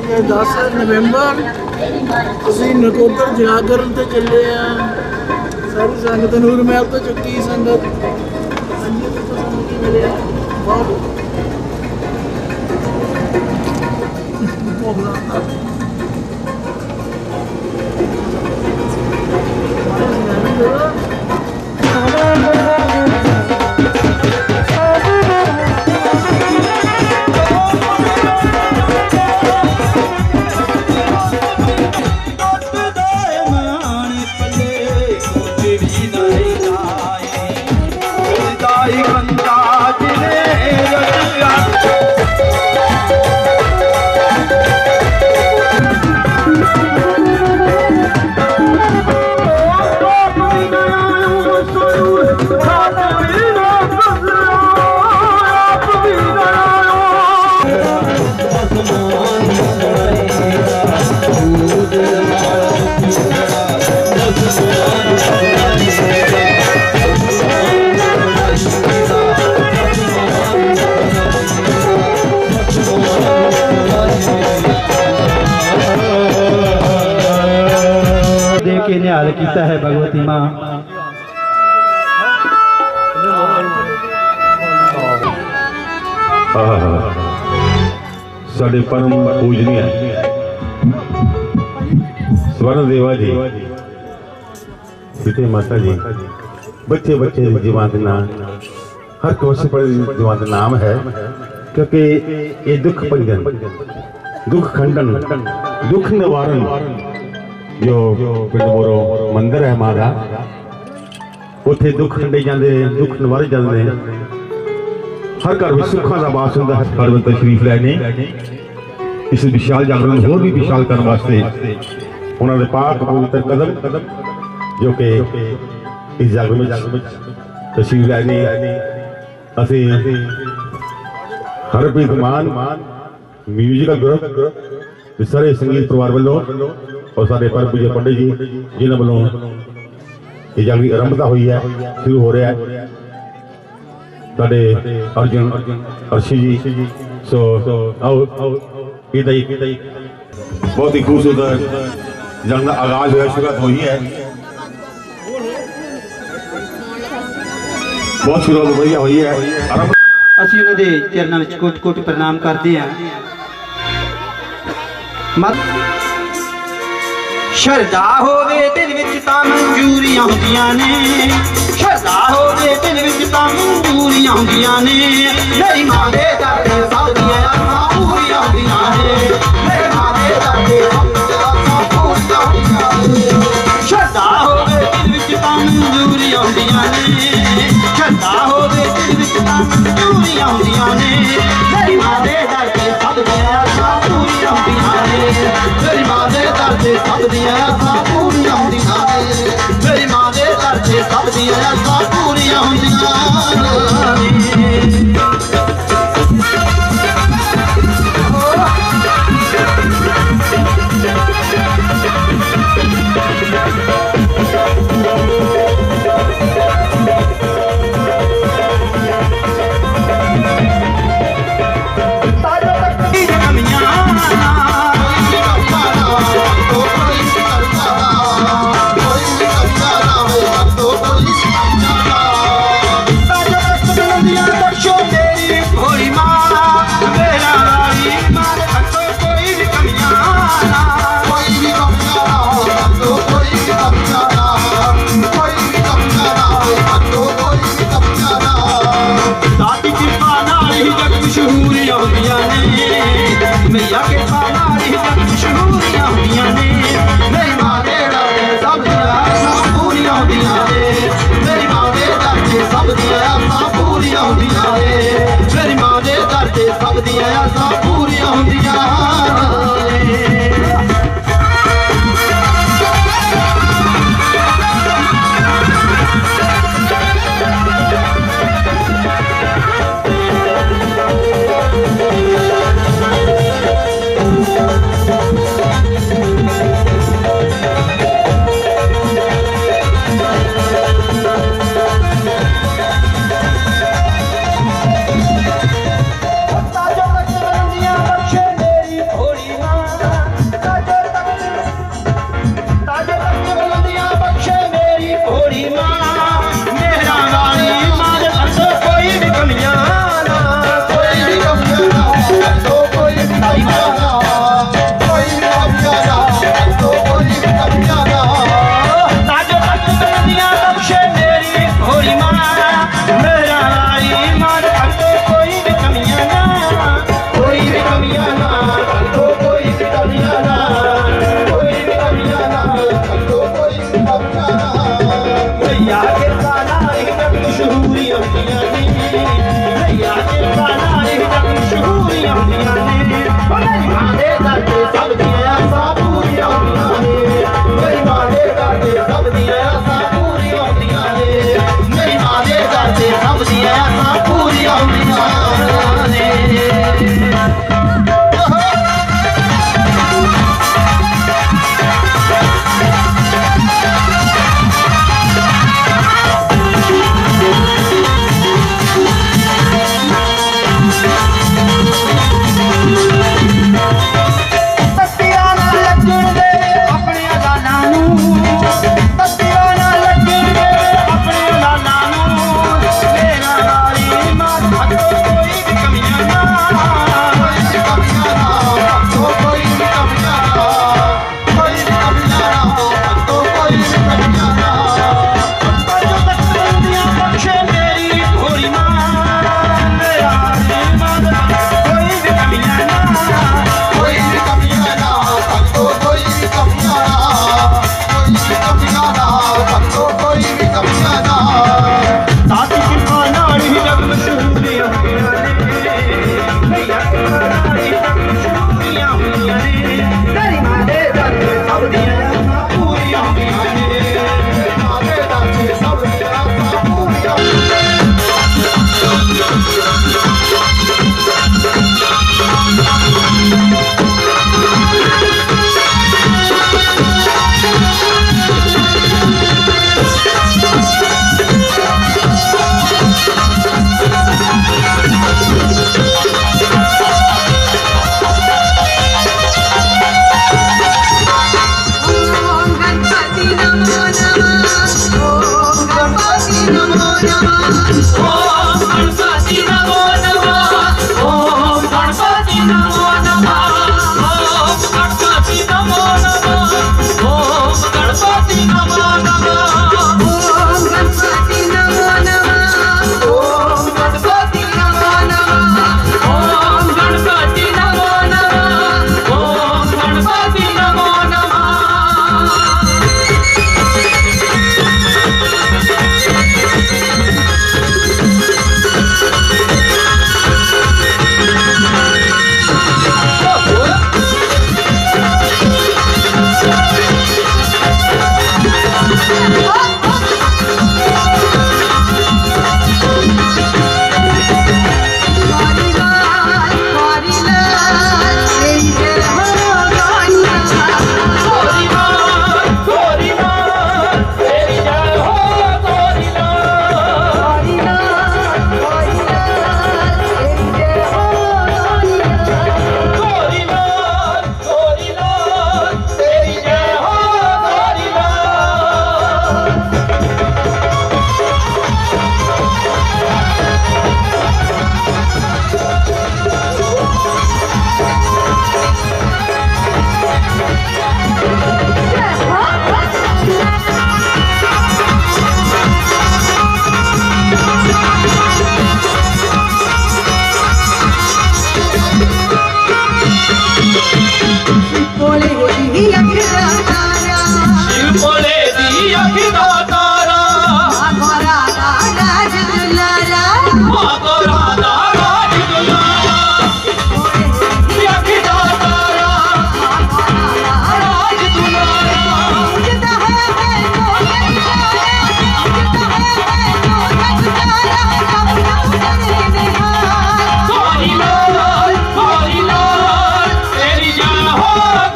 10 ਨਵੰਬਰ ਅਸੀਂ ਨਕੋਦਰ ਜਾਗਰਨ ਤੇ ਚੱਲੇ ਆ। ਸਾਰੀ ਸੰਗਤ ਨੂਰ ਮਹਿਲ ਤੋਂ ਚੁੱਕੀ ਸੰਗਤ ਹਾਂਜੀ ਤੋਂ ਸਾਨੂੰ ਕੀ ਮਿਲਿਆ ਬਹੁਤ के निहाल किया है भगवती मां। साडे परम पूजनीय स्वर्ण देवा जी सीते माता जी बच्चे बच्चे जीवान के नाम हर कोशिश पर जीवान का नाम है क्योंकि ये दुख भंजन दुख खंडन दुख निवारण जो पिंड मोरो मंदिर है मां का उत्थे दुख खंडे जाते दुख निवारे जाते हर घर में सुखा का वास होंगे। हरमंदिर शरीफ लैने इस विशाल जागरण होर भी विशाल करने वास्ते उन्होंने पाक पवित्र कदम जो कि इस जागरण में तशरीफ लैने असी हरप्रीत मान म्यूजिकल ग्रुप सारे संगीत परिवार वालों और सारे परम पूज्य पंडित जी जिन्होंने वालों ये जागरण आरंभता हुई है शुरू हो रहा है साडे अर्जुन अर्शी जी सो आओ बहुत ही खूबसूरत जंग का आगाज हुआ शुरुआत हुई है बहुत शुरुआत बढ़िया हुई है ਅਸੀਂ ਉਹਨਾਂ ਦੇ ਚਰਨਾਂ ਵਿੱਚ ਕੋਟ-ਕੋਟ ਪ੍ਰਣਾਮ ਕਰਦੇ ਹਾਂ। ਸ਼ਰਧਾ ਹੋਵੇ ਦਿਲ ਵਿੱਚ ਤਾਂ ਮਨਜ਼ੂਰੀਆਂ ਹੁੰਦੀਆਂ ਨੇ ਸ਼ਰਧਾ ਹੋਵੇ ਦਿਲ ਵਿੱਚ ਤਾਂ ਮਨਜ਼ੂਰੀਆਂ ਹੁੰਦੀਆਂ ਨੇ ਮੇਰੀ ਮਾਂ ਦੇ ਦਰ ਤੇ ਸਭ ਦੀਆਂ ਆਸਾਂ ਪੂਰੀਆਂ ਹੁੰਦੀਆਂ ਨੇ ਮੇਰੀ ਮਾਂ ਦੇ ਦਰ ਤੇ ਸਭ ਦੀਆਂ ਆਸਾਂ ਪੂਰੀਆਂ ਹੁੰਦੀਆਂ ਨੇ ਸ਼ਰਧਾ ਹੋਵੇ ਦਿਲ ਵਿੱਚ ਤਾਂ ਮਨਜ਼ੂਰੀਆਂ ਹੁੰਦੀਆਂ ਨੇ ਸ਼ਰਧਾ ਹੋਵੇ ਦਿਲ ਵਿੱਚ ਤਾਂ ਮਨਜ਼ੂਰੀਆਂ ਹੁੰਦੀਆਂ ਨੇ ਮੇਰੀ ਮਾਂ ਦੇ ਦਰ ਤੇ ਸਭ ਦੀਆਂ ਆਸਾਂ ਪੂਰੀਆਂ ਹੁੰਦੀਆਂ ਨੇ ਮੇਰੀ ਮਾਂ ਦੇ ਦਰ ਤੇ ਸਭ ਦੀਆਂ ਆਸਾਂ ਪੂਰੀਆਂ ਹੁੰਦੀਆਂ ਨੇ ਮੇਰੀ ਮਾਂ ਦੇ ਦਰ ਤੇ ਸਭ ਦੀਆਂ ਆਸਾਂ ਪੂਰੀਆਂ ਹੁੰਦੀਆਂ ਨੇ। मैया के पानारी जग मशहूरियां होंदियां ने मेरी मां दे दर ते सब दियां आसां पूरियां होंदियां ने मेरी मां दे दर ते सब दियां आसां पूरियां होंदियां ने मेरी मां दे दर ते सब दियां आसां पूरियां होंदियां ने। Thank you.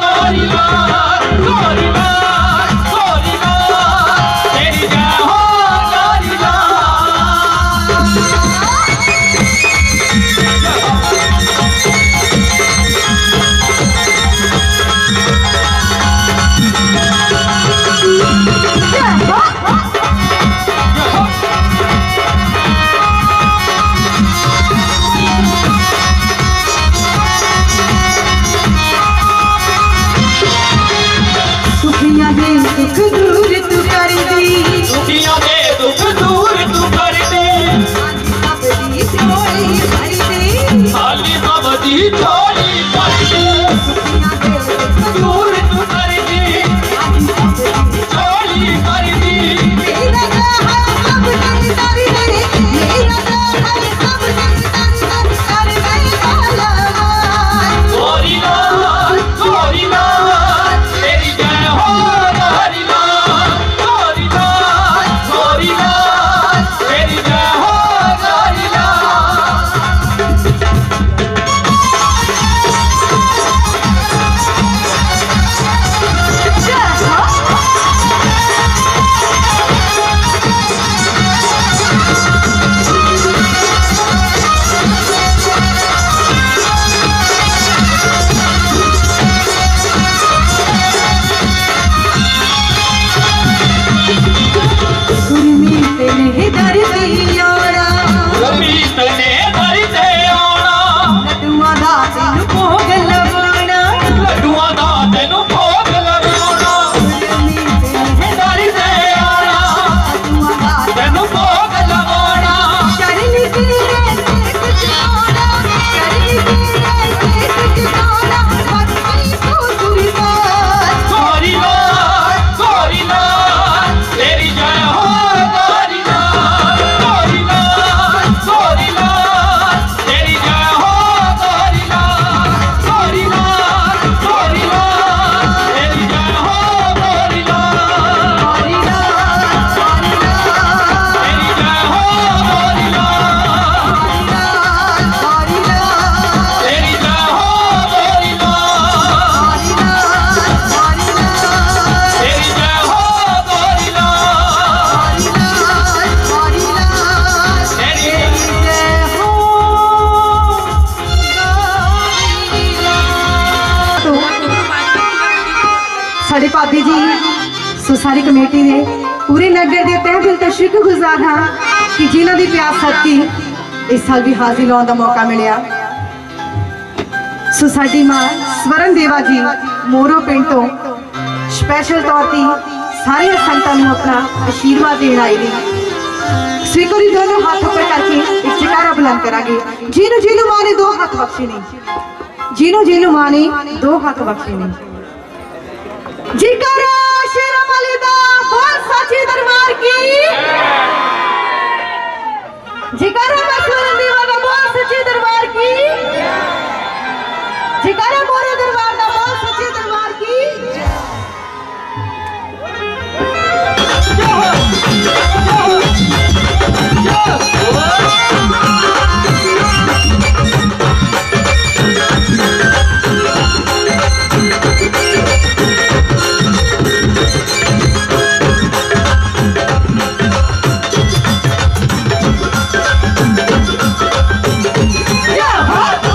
गोरी लाल, गोरी लाल, गोरी लाल, तेरी जय हो गोरी लाल। दुखिया दे दुख दूर तू कर दी, दुखिया दे दुख दूर तू कर दे, अपनी झोली भर दे। खाली बाबी झोली भर दे, दुखिया दे दुख दूर तू कर दे, झोली भर दे। मेरा हर सब नहीं तारी रे, मेरा हर सब नहीं तारी रे, कर गई काला। गोरी लाल, गोरी लाल, तेरी जय हो गोरी लाल, गोरी लाल, गोरी लाल, तेरी जय हो गोरी लाल। गुरमी पे नहीं डरती आना, गुरमीत ने भरते आना, लड्डुआ दा तेन भोग लगाना। लड्डुआं दा तैनू भोग लगाना, गुरमी पे नहीं भरते आना, लड्डुआ दा तैनू भोग लगाना। शरण तेरे से कुछ होना, शरण तेरे से कुछ होना, भक्ति को दुर्गास। गोरी लाल, गोरी लाल, तेरी जय हो गोरी लाल, गोरी लाल, गोरी लाल, तेरी जय हो गोरी लाल, गोरी लाल, गोरी लाल, तेरी जय हो गोरी लाल, हरि राम, हरि राम, तेरी जय हो गोरी लाल, हरि राम, हरि राम, तेरी जय हो गोरी लाल, हरि राम, हरि राम, तेरी जय हो गोरी लाल, हरि राम, हरि राम, तेरी तेरी जय हो साढ़े भाभी जी सो सारी कमेटी ने पूरे नगर के तह दिल तो शुक्रगुजार हाँ कि जिन्हों की प्यास सदकी इस साल भी हाजिर लाने का मौका मिलिया। सो साडी मां स्वरण देवा जी मोरो पिंड तो स्पेशल तौर पर सारे संतां नूं अपना आशीर्वाद देने आई दी। स्वीकारी दोनों हाथ ऊपर करके एक जयकारा बुलंद करांगे। जीनू जीनू मां ने दो हाथ बख्शे ने, जीनू जीनू मां ने दो हाथ बख्शे ने। जयकारा शेरा वाले दा बोल साचे दरबार की, जयकारा स्वरण देवा दा बोल सच्चे दरबार की, जयकारा मोरे दरबार दा बोल सच्चे दरबार की। जय हो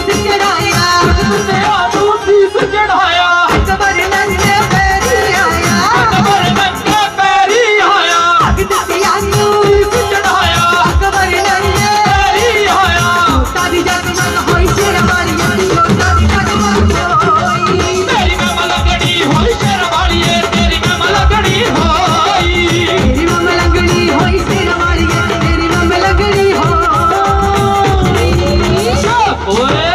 ਸੀਸ ਚੜਾਇਆ ਤੂੰ ਸੀਸ ਚੜਾਇਆ ਅਕਬਰ ਨੰਗੇ ਪੈਰੀ ਆਇਆ ਅਕਬਰ ਨੰਗੇ ਪੈਰੀ ਆਇਆ ਭਗਤਿਆਂ ਨੂੰ ਸੀਸ ਚੜਾਇਆ ਅਕਬਰ ਨੰਗੇ ਪੈਰੀ ਆਇਆ ਤਾਰੀ ਜਗਮਗ ਹੋਈ ਸ਼ੇਰਵਾਲੀ ਲੋਟਾ ਦੀ ਜਗਮਗ ਹੋਈ ਤੇਰੀ ਕਮਲ ਗੜੀ ਹੋਈ ਸ਼ੇਰਵਾਲੀਏ ਤੇਰੀ ਕਮਲ ਗੜੀ ਹੋਈ ਤੇਰੀ ਮਮ ਲੰਗੜੀ ਹੋਈ ਸ਼ੇਰਵਾਲੀ ਤੇਰੀ ਮਮ ਲੰਗੜੀ ਹੋਈ ਓਏ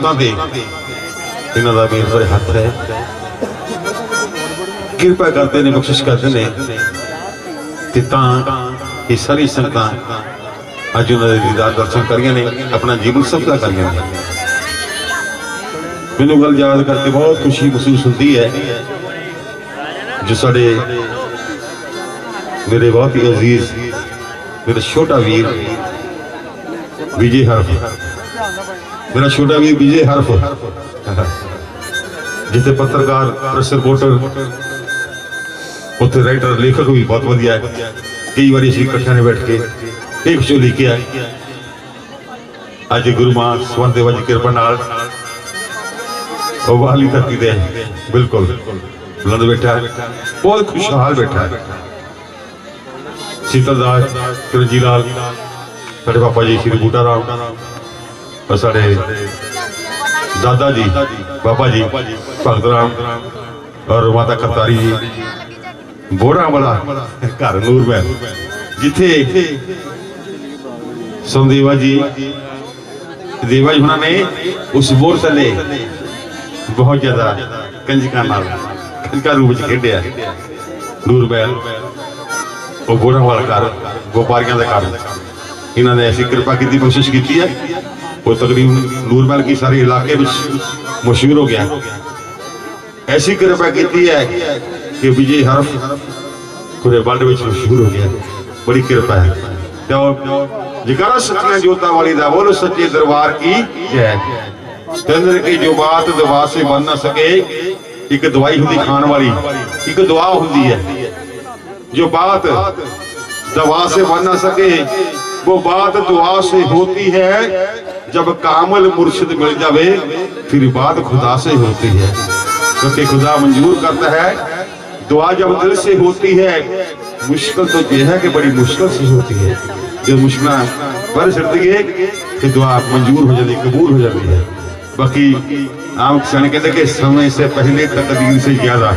संगतां दे इन्हां दा वीर दा हथ है, किरपा करते ने, बख्शिश करते ने ते तां ये सारी संगतां अज उन्होंने दीदार दर्शन करिए ने, अपना जीवन सफला करिए ने। मैनू गल याद करके बहुत खुशी महसूस होती है जो साडे मेरे बहुत ही अजीज मेरा छोटा वीर विजय हरफ, मेरा छोटा वीर विजय हरफ जिथे पत्रकार प्रेस रिपोर्टर उत्थे राइटर लेखक भी बहुत वधिया है। कई बार असीं इकट्ठे ने बैठ के एक जो लिखिया अज गुरु मां स्वर्ण देवा जी कृपा नाल वाली धरती दे बिल्कुल बुलंद बैठा है, बहुत खुशहाल बैठा है। शीतल दास किरजी लाल साढ़े पापा जी श्री बूटा राम और साढ़े दादा जी बाबा जी भगत राम और माता करतारी जी बोड़ा वाला घर नूर महल जिथे सोमदेवा जी देवा जी उन्होंने उस बोर थले बहुत ज्यादा कंजका रूप च खेडिया। नूर महल वो बोड़ा वाला घर व्यापारियों का घर, इन्होंने ऐसी कृपा की कोशिश की है वो तकरीबन नूर महल की सारे इलाके में मशहूर हो गया। ऐसी कृपा की है कि विजय हरफ पूरे वर्ल्ड में मशहूर हो गया, बड़ी कृपा है। तो जयकारा सच्चियां जोतां वाली दा बोलो सच्चे दरबार की जय। चंद्र की जो बात दवा से बन ना सके, एक दवाई होती खान वाली, एक दुआ होती है। जो बात दवा से बन ना सके वो बात दुआ से होती है। जब कामल मुर्शिद मिल जावे फिर बात खुदा से होती है, क्योंकि खुदा मंजूर करता है। दुआ जब दिल से होती है, मुश्किल तो यह है कि बड़ी मुश्किल से होती है। जो मुश्किल पर जिंदगी कि दुआ मंजूर हो जाती, कबूल हो जाती है। बाकी आम किसान कहते कि समय से पहले तकदीर से ज्यादा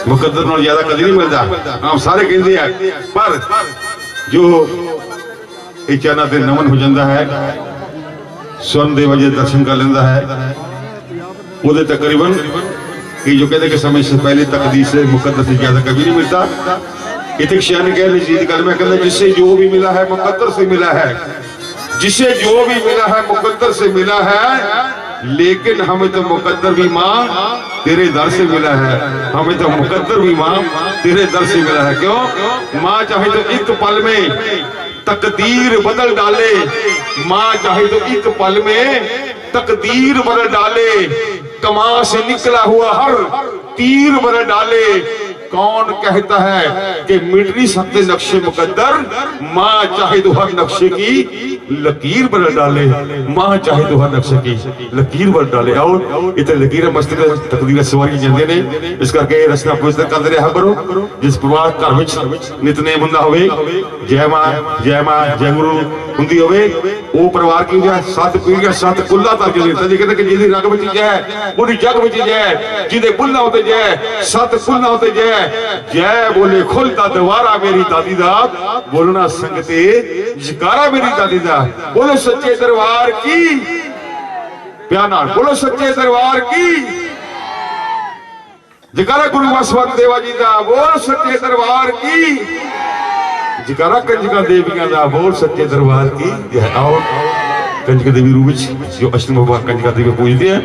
मुकद्दर नाल ज्यादा कदी नहीं मिलता, आम सारे कहते हैं। पर जो चरणा ते नमन हो जाता है, स्वर्ण देवा जी दर्शन कर लेता है, वो तकरीबन कि जो कहते कि समय से पहले तकदीर से मुकद्दर से ज्यादा कभी नहीं मिलता। इतने शान कह नजीद कल में कहते जिससे जो भी मिला है मुकद्दर से मिला है, जिसे जो भी मिला है मुकद्दर से मिला है। लेकिन हमें तो मुकद्दर भी मां तेरे दर से मिला है, हमें तो मुकद्दर भी मां तेरे दर से मिला है। क्यों? मां चाहे तो एक पल में तकदीर बदल डाले, मां चाहे तो एक पल में तकदीर बदल डाले। कमां से निकला हुआ हर तीर बदल डाले। कौन कहता है कि मिट नहीं सकते नक्शे मुकद्दर? मां चाहे तो हर नक्शे की लकीर बदल डाले, मां चाहे तो हर नक्शे की लकीर बदल डाले। और इतने लकीर मस्त तकदीर सवारी जाते ने, इस करके रस्ता पुछते करते रहा करो। जिस परिवार घर में नितनेम हुंदा होवे, जय मां जय गुरु हुंदी होवे, वो परिवार की सत पीढ़ियां सत कुल्ला तक जी कहते कि जिहदी रग विच जय उहदी जग विच जय, जिहदे बुल्ला उते जय सत कुल्ला उते जय। जय बोले खुलता दवारा मेरी दादी दा, बोलना संगते जयकारा मेरी दादी दा। बोलो सच्चे दरबार की प्यार नाल, बोलो सच्चे दरबार की जयकारा। गुरु स्वर्ण देवा जी दा बोल सच्चे दरबार की जयकारा। कंजका देवियां दा बोल सच्चे दरबार की जय। आओ कंजका देवी रूप जो अष्टमी भगवान कंजका देवी पूजते हैं,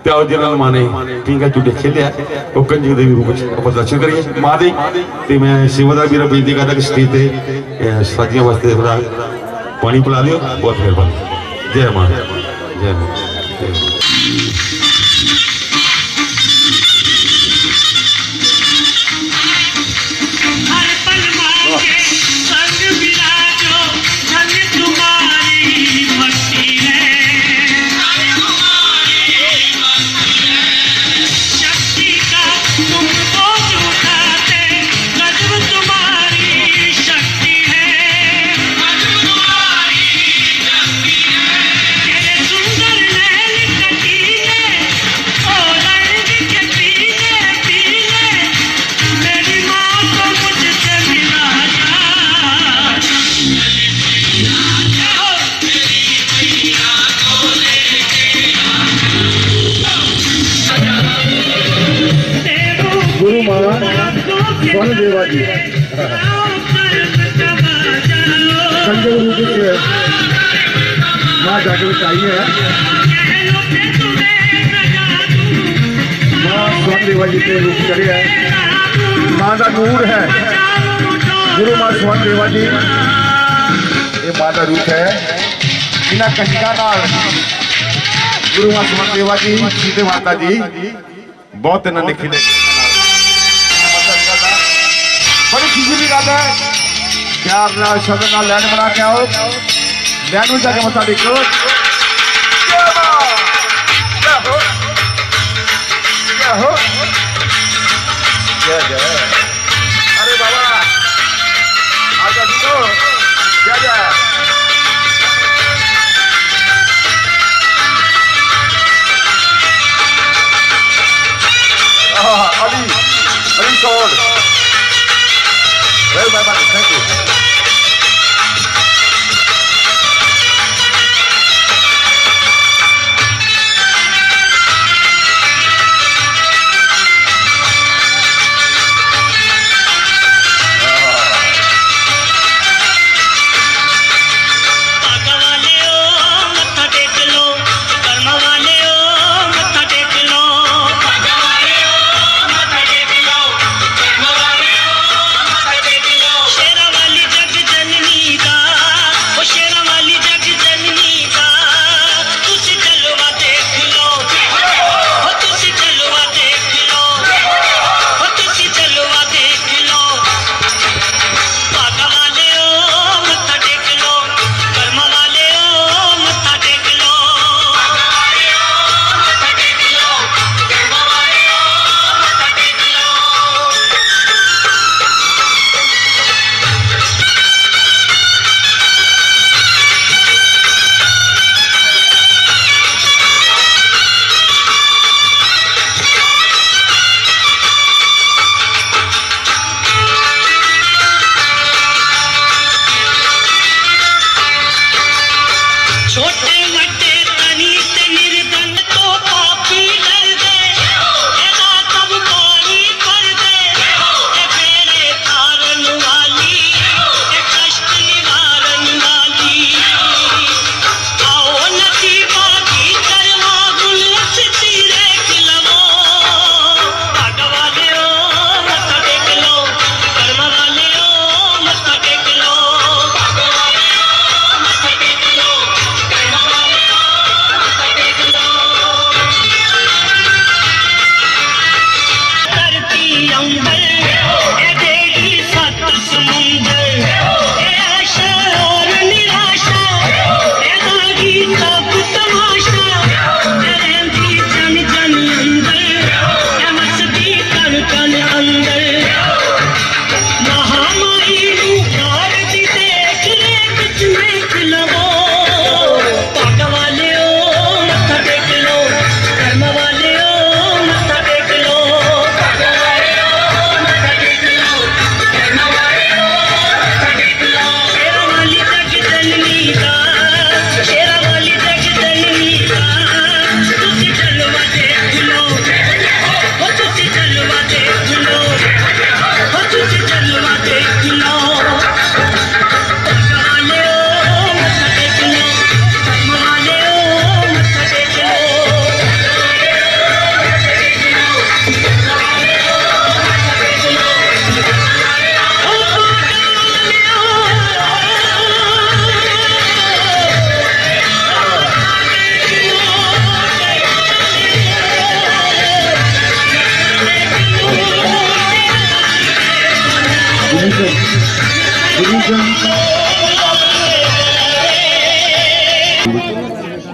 प्यार जिन्होंने मां ने ठीक है झूठे खेलिया वो कंजक देवी रूप में दर्शन करिए मां दे। ते मैं सेवादार भी बेनती करता कि स्टेज ते साजियां वास्ते थोड़ा पानी पिला दियो, बहुत मेहरबानी। जय मां जय मां। सुंदर नैन कटी है स्वर्ण देवा जी संजय रूप से माँ जागृत आई है। माँ स्वर्ण देवा जी के रूप करे है, माँ का नूर है। गुरु माँ स्वर्ण देवा जी ये माँ का रूप है। इन्होंने कंजका नाल गुरु माँ स्वर्ण देवा जी सीधे माता जी बहुत इन्होंने खिले। बड़ी खुशी की गल है, प्यार नाल शब्द नाल लैंड बना के आओ, लैंड में जाके मत्था टेको। जय जय अरे बाबा आजा दीदो जय जय। Ali sold. Well, my man, thank you.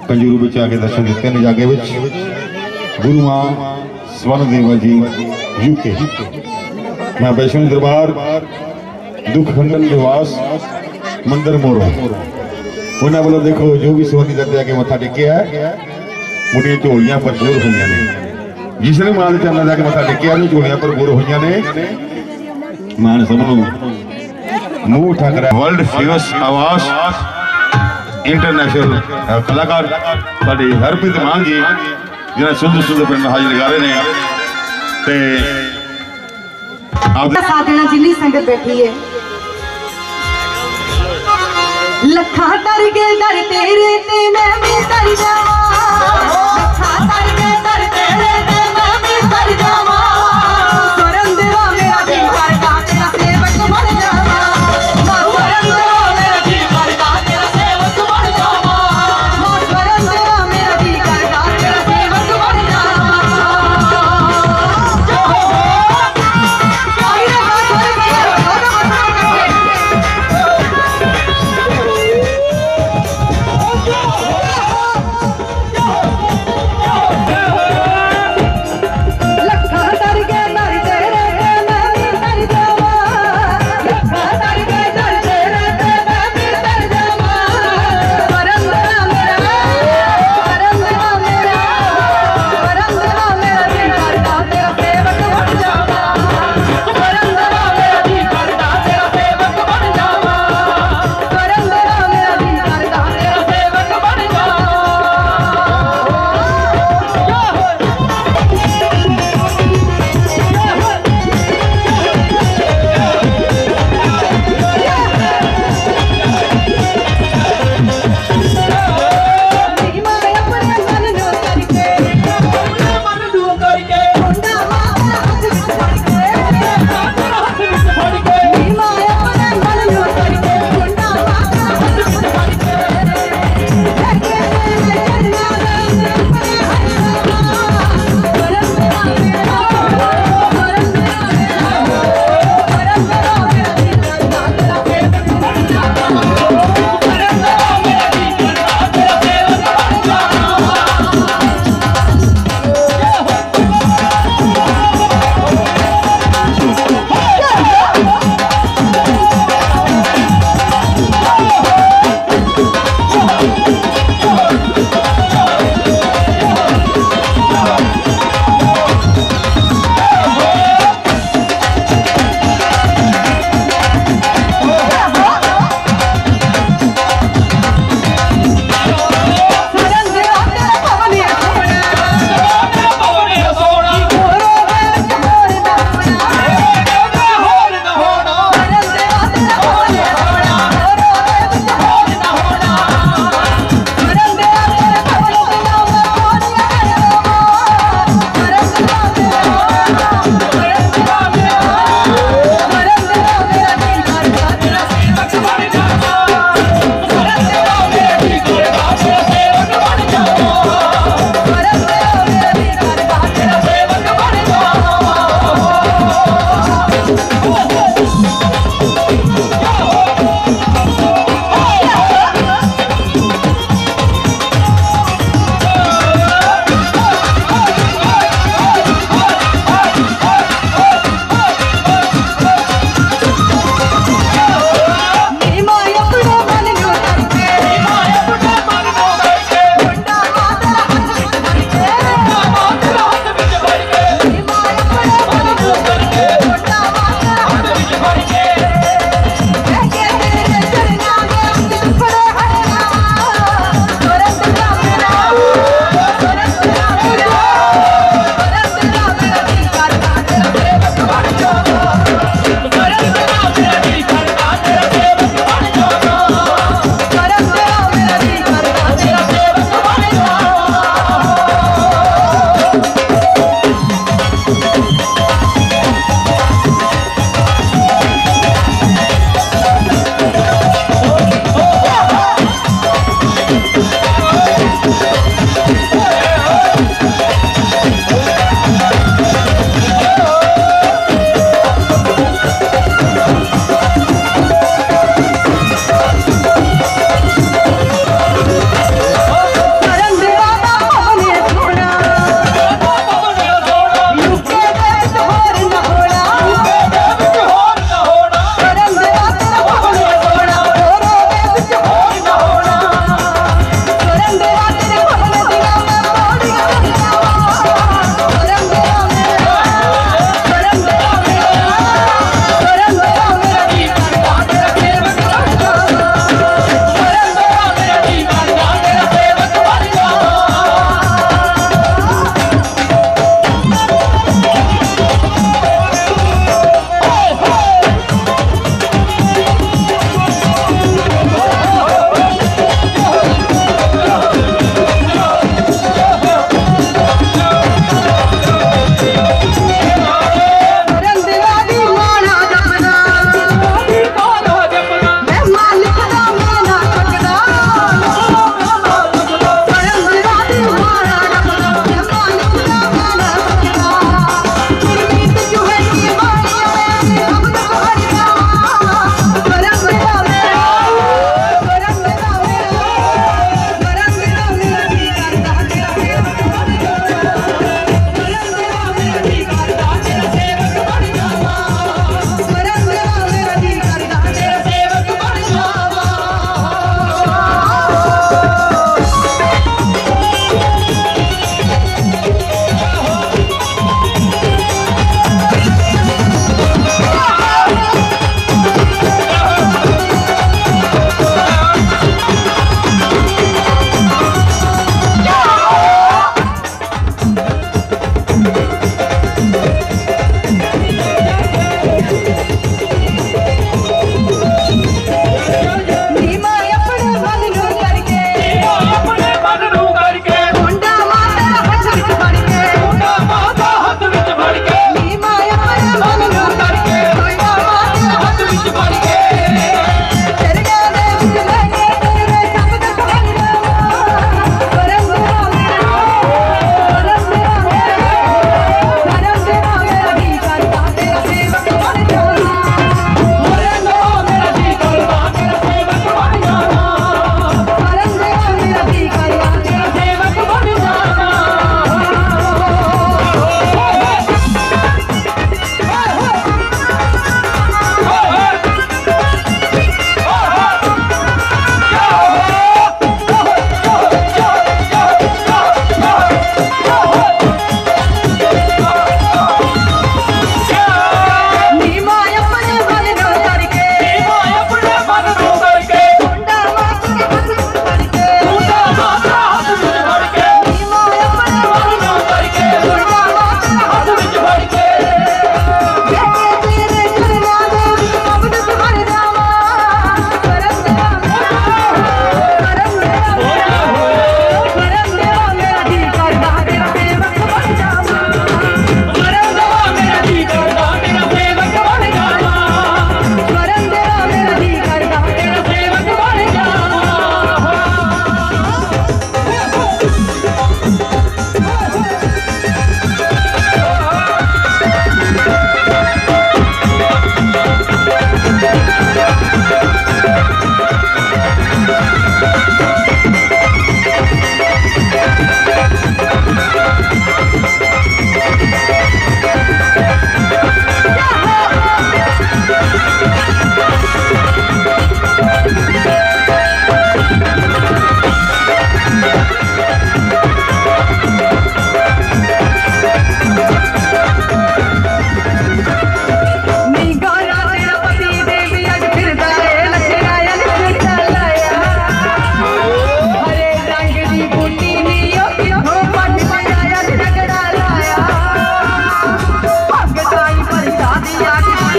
कंजूरू में आके दर्शन दिते ने जागे विच गुरु मां स्वर्ण देवा जी यूके मैं वैष्णो दरबार दुख खंडन निवास मंदिर मोरो उन्हें बोलो देखो जो भी सोनी करते आके मत्था टेकिया है मुझे झोलियां पर बोर हुई ने जिसने मां के चरणों जाके मत्था टेकिया झोलियां पर बोर हुई ने मां ने सबनों मुंह उठा कर वर्ल्ड फेमस आवाज इंटरनेशनल कलाकार साडे हरप्रीत मान जी जिन्हें सुंदर सुंदर पिंड हाजिर लगा रहे हैं ਆਪਦੇ ਸਾਥ ਦੇਣਾ ਜਿੰਨੀ ਸੰਗਤ ਬੈਠੀ ਹੈ। ਲੱਖਾਂ ਡਰ ਕੇ ਦਰ ਤੇਰੇ ਤੇ ਮੈਂ ਵੀ ਡਰ ਜਾਵਾਂ, ਲੱਖਾਂ ਡਰ ਕੇ ਦਰ ਤੇਰੇ ਤੇ ਮੈਂ ਵੀ ਡਰ ਜਾਵਾਂ। ਸਵਰਨ ਦੇਵਾ ਮੇਰਾ ਜੀ ਕਰਦਾ ਤੇਰਾ ਸੇਵਕ ਬਣ ਜਾਵਾਂ, ਸਵਰਨ ਦੇਵਾ ਮੇਰਾ ਜੀ ਕਰਦਾ ਤੇਰਾ ਸੇਵਕ ਬਣ ਜਾਵਾਂ, ਸਵਰਨ ਦੇਵਾ ਮੇਰਾ ਜੀ ਕਰਦਾ ਤੇਰਾ ਸੇਵਕ ਬਣ ਜਾਵਾਂ। ਆਈ ਨਾ ਕੋਈ ਉਹਦਾ ਮਤਲਬ ਕਰਕੇ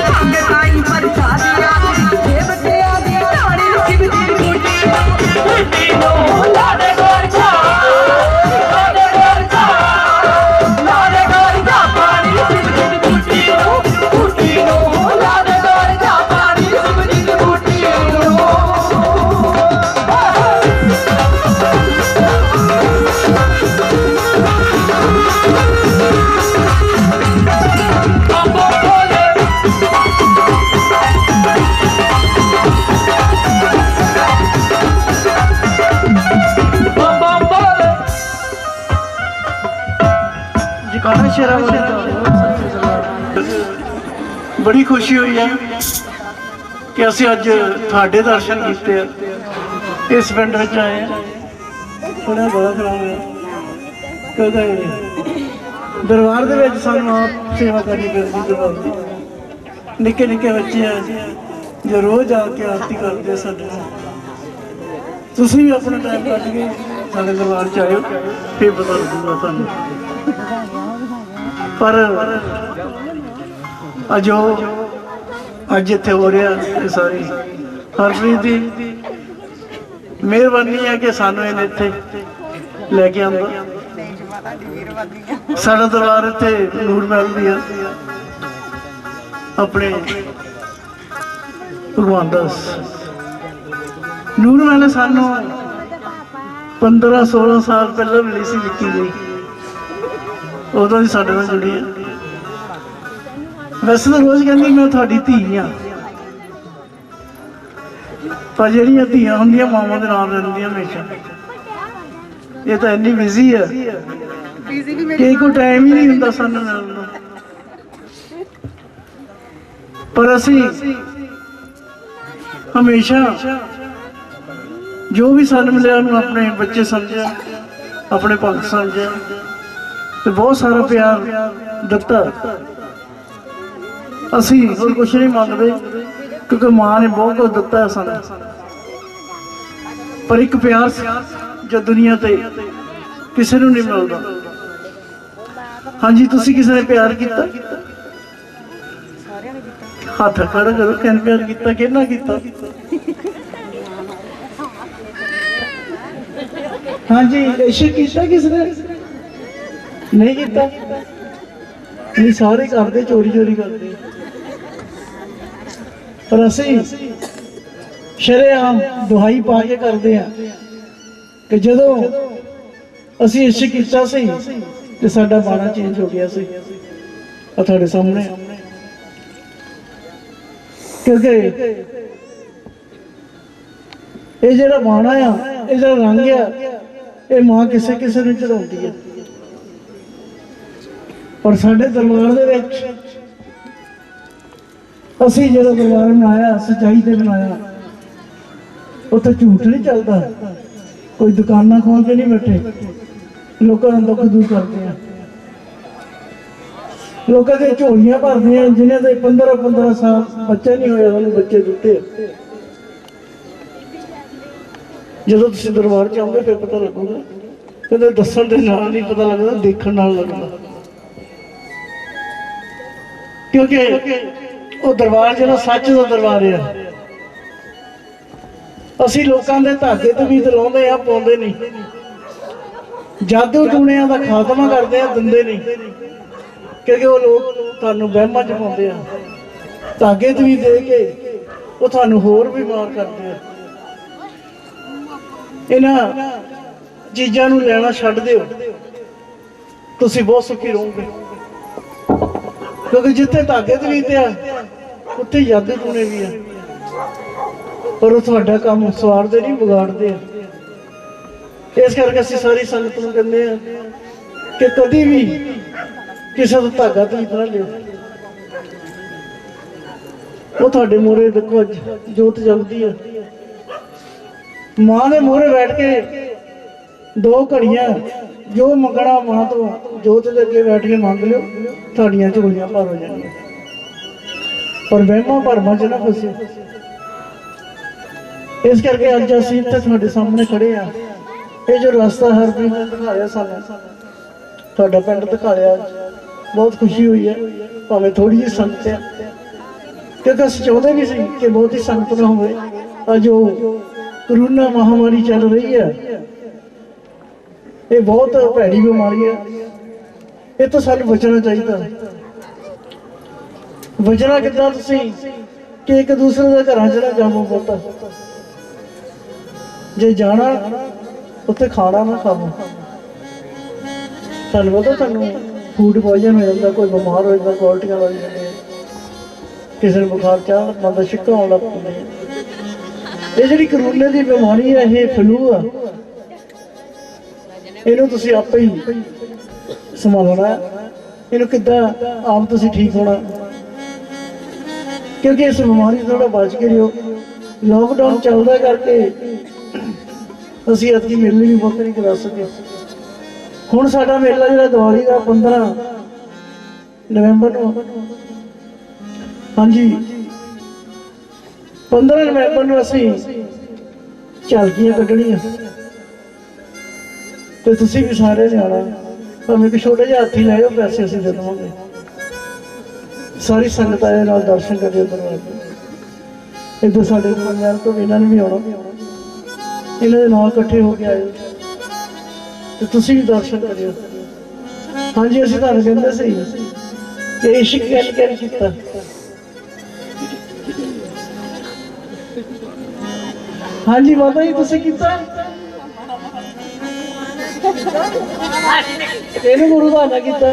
ਮੰਗੇ ਤਾਈ ਪਰਚਾ ਦਿਆ ਇਹ ਬੱਚਿਆਂ ਦੀ ਰਾਣੀ ਸਿਬ ਦੀ ਬੂਟੀ ਨੂੰ ਲਾ ਦੇ ਗੋਰਖਾ ਲਾ ਦੇ ਗੋਰਖਾ ਪਾਣੀ ਸਿਬ ਦੀ ਬੂਟੀ ਨੂੰ ਲਾ ਦੇ ਗੋਰਖਾ ਪਾਣੀ ਸਿਬ ਦੀ ਬੂਟੀ ਨੂੰ ਜਕਾਨਾ ਸ਼ੇਰਾਂ ਵਾਲੀ ਬੜੀ ਖੁਸ਼ੀ ਹੋਈ ਹੈ ਕਿ ਅਸੀਂ ਅੱਜ ਤੁਹਾਡੇ ਦਰਸ਼ਨ ਕੀਤੇ ਆ ਇਸ ਪਿੰਡ ਵਿੱਚ ਆਏ ਆ ਬੜਾ ਖਰਾਬ ਹੋਇਆ ਕਿਉਂਕਿ ਦਰਬਾਰ ਦੇ ਵਿੱਚ ਸਾਨੂੰ ਆਪ ਸੇਵਾ ਕਰਨੀ ਪੈਂਦੀ ਦਰਬਾਰ ਦੀ ਨਿੱਕੇ ਨਿੱਕੇ ਬੱਚੇ ਆ ਜੋ ਰੋਜ਼ ਆ ਕੇ ਆਰਤੀ ਕਰਦੇ ਆ ਸਾਡੇ ਨਾਲ ਤੁਸੀਂ ਵੀ ਆਪਣਾ ਟਾਈਮ ਕੱਢ ਕੇ ਸਾਡੇ ਦਰਬਾਰ ਚ ਆਇਓ ਫਿਰ ਪਤਾ ਲੱਗੂਗਾ ਤੁਹਾਨੂੰ ਪਰ ਅੱਜ ਇੱਥੇ ਹੋ ਰਿਹਾ ਇਹ ਸਾਰੀ ਹਰਪ੍ਰੀਤ ਦੀ ਮਿਹਰਬਾਨੀ ਹੈ ਕਿ ਸਾਨੂੰ ਇਹਨੇ ਇੱਥੇ ਲੈ ਕੇ ਆਉਂਦਾ ਸਾਡਾ ਦਰਬਾਰ ਇੱਥੇ ਨੂਰ ਮਹਿਲ ਦੀ ਆ ਆਪਣੇ ਭਗਵਾਨ ਦਾਸ ਨੂਰ ਮਹਿਲ ਸਾਨੂੰ 15-16 ਸਾਲ ਪਹਿਲਾਂ ਮਿਲੀ ਸੀ ਲਿਖੀ ਗਈ ਉਦੋਂ ਦੀ ਸਾਡੇ ਨਾਲ ਜੁੜੀ ਹੈ ਵੈਸੇ ਤਾਂ ਰੋਜ਼ ਕਹਿੰਦੀ ਮੈਂ ਤੁਹਾਡੀ ਧੀ ਆ ਪਰ ਜਿਹੜੀਆਂ ਧੀਆਂ ਹੁੰਦੀਆਂ ਮਾਵਾਂ ਦੇ ਨਾਲ ਰਹਿੰਦੀਆਂ ਹਮੇਸ਼ਾ ਇਹ ਤਾਂ ਇੰਨੀ ਬਿਜ਼ੀ ਆ ਕਿ ਕੋਈ ਟਾਈਮ ਹੀ ਨਹੀਂ ਹੁੰਦਾ ਸਾਨੂੰ ਮਿਲਣ ਨੂੰ ਪਰ ਅਸੀਂ ਹਮੇਸ਼ਾ ਜੋ ਵੀ ਸਾਨੂੰ ਮਿਲਿਆ ਉਹਨੂੰ ਆਪਣੇ ਬੱਚੇ ਸਮਝਿਆ ਆਪਣੇ ਭਗਤ ਸਮਝਿਆ ਤੇ ਬਹੁਤ ਸਾਰਾ ਪਿਆਰ ਦਿੱਤਾ ਅਸੀਂ ਹੋਰ ਕੁਛ ਨਹੀਂ ਮੰਗਦੇ ਕਿਉਂਕਿ ਮਾਂ ਨੇ ਬਹੁਤ ਕੁਝ ਦਿੱਤਾ ਹੈ ਸਾਨੂੰ ਪਰ ਇੱਕ ਪਿਆਰ ਜੋ ਦੁਨੀਆ ਤੇ ਕਿਸੇ ਨੂੰ ਨਹੀਂ ਮਿਲਦਾ ਹਾਂਜੀ ਤੁਸੀਂ ਕਿਸੇ ਨੇ ਪਿਆਰ ਕੀਤਾ ਹੱਥ ਖੜਾ ਕਰੋ ਕਿਹਨੇ ਪਿਆਰ ਕੀਤਾ ਕਿਹਨਾਂ ਕੀਤਾ ਹਾਂਜੀ ਇਸ਼ਕ ਕੀਤਾ ਕਿਸ ਨੇ ਨਹੀਂ ਕੀਤਾ ਨਹੀਂ ਸਾਰੇ ਕਰਦੇ ਚੋਰੀ ਕਰਦੇ ਪਰ ਅਸੀਂ ਸ਼ਰੇਆਮ ਦੁਹਾਈ ਪਾ ਕੇ ਕਰਦੇ ਆ ਕਿ ਜਦੋਂ ਅਸੀਂ ਇਸ਼ਕ ਕੀਤਾ ਸੀ ਤੇ ਸਾਡਾ ਬਾਣਾ ਚੇਂਜ ਹੋ ਗਿਆ ਸੀ ਆ ਤੁਹਾਡੇ ਸਾਹਮਣੇ ਕਿਉਂਕਿ ਇਹ ਜਿਹੜਾ ਬਾਣਾ ਆ ਇਹ ਜਿਹੜਾ ਰੰਗ ਆ ਇਹ ਮਾਂ ਕਿਸੇ ਕਿਸੇ ਨੂੰ ਚੜਾਉਂਦੀ ਹੈ ਪਰ ਸਾਡੇ ਦਰਬਾਰ ਦੇ ਵਿੱਚ ਅਸੀਂ ਜਿਹੜਾ ਦਰਬਾਰ ਬਣਾਇਆ ਸੱਚਾਈ ਤੇ ਬਣਾਇਆ ਉੱਥੇ ਝੂਠ ਨਹੀਂ ਚੱਲਦਾ ਕੋਈ ਦੁਕਾਨਾਂ ਖੋਲ ਕੇ ਨਹੀਂ ਬੈਠੇ ਲੋਕਾਂ ਨੂੰ ਦੁੱਖ ਦੂਰ ਕਰਦੇ ਆ ਲੋਕਾਂ ਦੇ ਝੋਲੀਆਂ ਭਰਦੇ ਆ ਜਿਨ੍ਹਾਂ ਦੇ 15 ਸਾਲ ਬੱਚਾ ਨਹੀਂ ਹੋਇਆ ਉਹਨੂੰ ਬੱਚੇ ਦਿੱਤੇ ਜਦੋਂ ਤੁਸੀਂ ਦਰਬਾਰ ਚ ਆਉਂਗੇ ਫਿਰ ਪਤਾ ਲੱਗੂਗਾ ਕਹਿੰਦੇ ਦੱਸਣ ਦੇ ਨਾਲ ਨਹੀਂ ਪਤਾ ਲੱਗਦਾ ਦੇਖਣ ਨਾਲ ਲੱਗਦਾ ਕਿਉਂਕਿ ਉਹ ਦਰਬਾਰ ਜਿਹੜਾ ਸੱਚ ਦਾ ਦਰਬਾਰ ਆ ਅਸੀਂ ਲੋਕਾਂ ਦੇ ਧਾਗੇ ਤੇ ਵੀ ਲਾਉਂਦੇ ਆ ਪਾਉਂਦੇ ਨਹੀਂ ਜਾਦੂ ਟੂਣਿਆਂ ਦਾ ਖਾਤਮਾ ਕਰਦੇ ਆ ਦਿੰਦੇ ਨਹੀਂ ਕਿਉਂਕਿ ਉਹ ਲੋਕ ਤੁਹਾਨੂੰ ਵਹਿਮਾਂ ਚ ਪਾਉਂਦੇ ਆ ਧਾਗੇ ਤੇ ਵੀ ਦੇ ਕੇ ਉਹ ਤੁਹਾਨੂੰ ਹੋਰ ਵੀ ਮਾਰ ਕਰਦੇ ਆ ਇਹਨਾਂ ਚੀਜ਼ਾਂ ਨੂੰ ਲੈਣਾ ਛੱਡ ਦਿਓ ਤੁਸੀਂ ਬਹੁਤ ਸੁਖੀ ਰਹੋਗੇ ਕਿਉਂਕਿ ਜਿੱਥੇ ਧਾਗੇ ਤੇ ਵੀ ਤੇ ਆ ਉੱਥੇ ਜਾਦੂ ਟੂਣੇ ਵੀ ਆ ਪਰ ਉਹ ਤੁਹਾਡਾ ਕੰਮ ਸਵਾਰਦੇ ਨਹੀਂ ਵਿਗਾੜਦੇ ਆ ਇਸ ਕਰਕੇ ਅਸੀਂ ਸਾਰੀ ਸੰਗਤ ਨੂੰ ਕਹਿੰਦੇ ਆ ਕਿ ਕਦੀ ਵੀ ਕਿਸੇ ਦਾ ਧਾਗਾ ਤੁਸੀਂ ਨਾ ਲਿਓ ਉਹ ਤੁਹਾਡੇ ਮੂਹਰੇ ਦੇਖੋ ਜੋਤ ਜਗਦੀ ਆ ਮਾਂ ਦੇ ਮੂਹਰੇ ਬੈਠ ਕੇ 2 ਘੜੀਆਂ ਜੋ ਮੰਗਣਾ ਮਾਂ ਤੋਂ ਜੋਤ ਦੇ ਅੱਗੇ ਬੈਠ ਕੇ ਮੰਗ ਲਿਓ ਤੁਹਾਡੀਆਂ ਝੋਲੀਆਂ ਭਰ ਹੋ ਜਾਣੀਆਂ ਪਰ ਵਹਿਮਾਂ ਭਰਮਾਂ ਚ ਨਾ ਫਸੇ ਇਸ ਕਰਕੇ ਅੱਜ ਅਸੀਂ ਇੱਥੇ ਤੁਹਾਡੇ ਸਾਹਮਣੇ ਖੜੇ ਆ ਇਹ ਜੋ ਰਸਤਾ ਹਰਪ੍ਰੀਤ ਨੇ ਦਿਖਾਇਆ ਸਾਨੂੰ ਤੁਹਾਡਾ ਪਿੰਡ ਦਿਖਾਇਆ ਬਹੁਤ ਖੁਸ਼ੀ ਹੋਈ ਹੈ ਭਾਵੇਂ ਥੋੜੀ ਜਿਹੀ ਸੰਗਤ ਹੈ क्योंकि असं चाहते नहीं सी कि बहुत ही संगत ना हो। अज वो कोरोना महामारी चल रही है, ये बहुत भैड़ी बीमारी है, ये तो सानू बचना चाहिए। बचना कितना तुसी कि एक दूसरे के घर च ना जाओ, पता जे जाना उत्थे खाना ना खाओ। तुहानू पता तुहानू फूड पॉइजन हो जाता, कोई बीमार हो जाता, क्वालिटियां लग जाती, किसी ने बुखार चाह बंदा छिक्का आने लग पैंदी। ये जिहड़ी करोना की बीमारी है, ये फ्लू आ, इहनूं तुसीं आपे ही संभालना, इहनूं किद्दां आप तुसीं ठीक होना, क्योंकि इस बीमारी से थोड़ा बच के रहो। लॉकडाउन चलदा करके असीं अतकी मेले भी बहुत नहीं करा सके। हुण साडा मेला जिहड़ा दिवाली का 15 नवंबर नूं, हाँ जी 15 नवंबर नूं असीं झालकियां कड्ढणियां, ते तुसीं भी सारे ने आना। भावें एक छोटे जिहा हाथी ले जाओ, पैसे असीं दे देवांगे। सारी संगत आए नाल दर्शन करियो दरबार दे। इधर साडे परिवार तो इन्हां ने भी आउणा, इन्हां दे नाल इकट्ठे हो के आए ते तुसीं भी दर्शन करियो। हाँ जी असीं तुहानूं कहंदे सी कि इश्क गल कीता। हाँ जी माता जी तुसीं कीता, ਇਹਨੂੰ ਗੁਰੂ ਦਾ ਨਾ ਕੀਤਾ,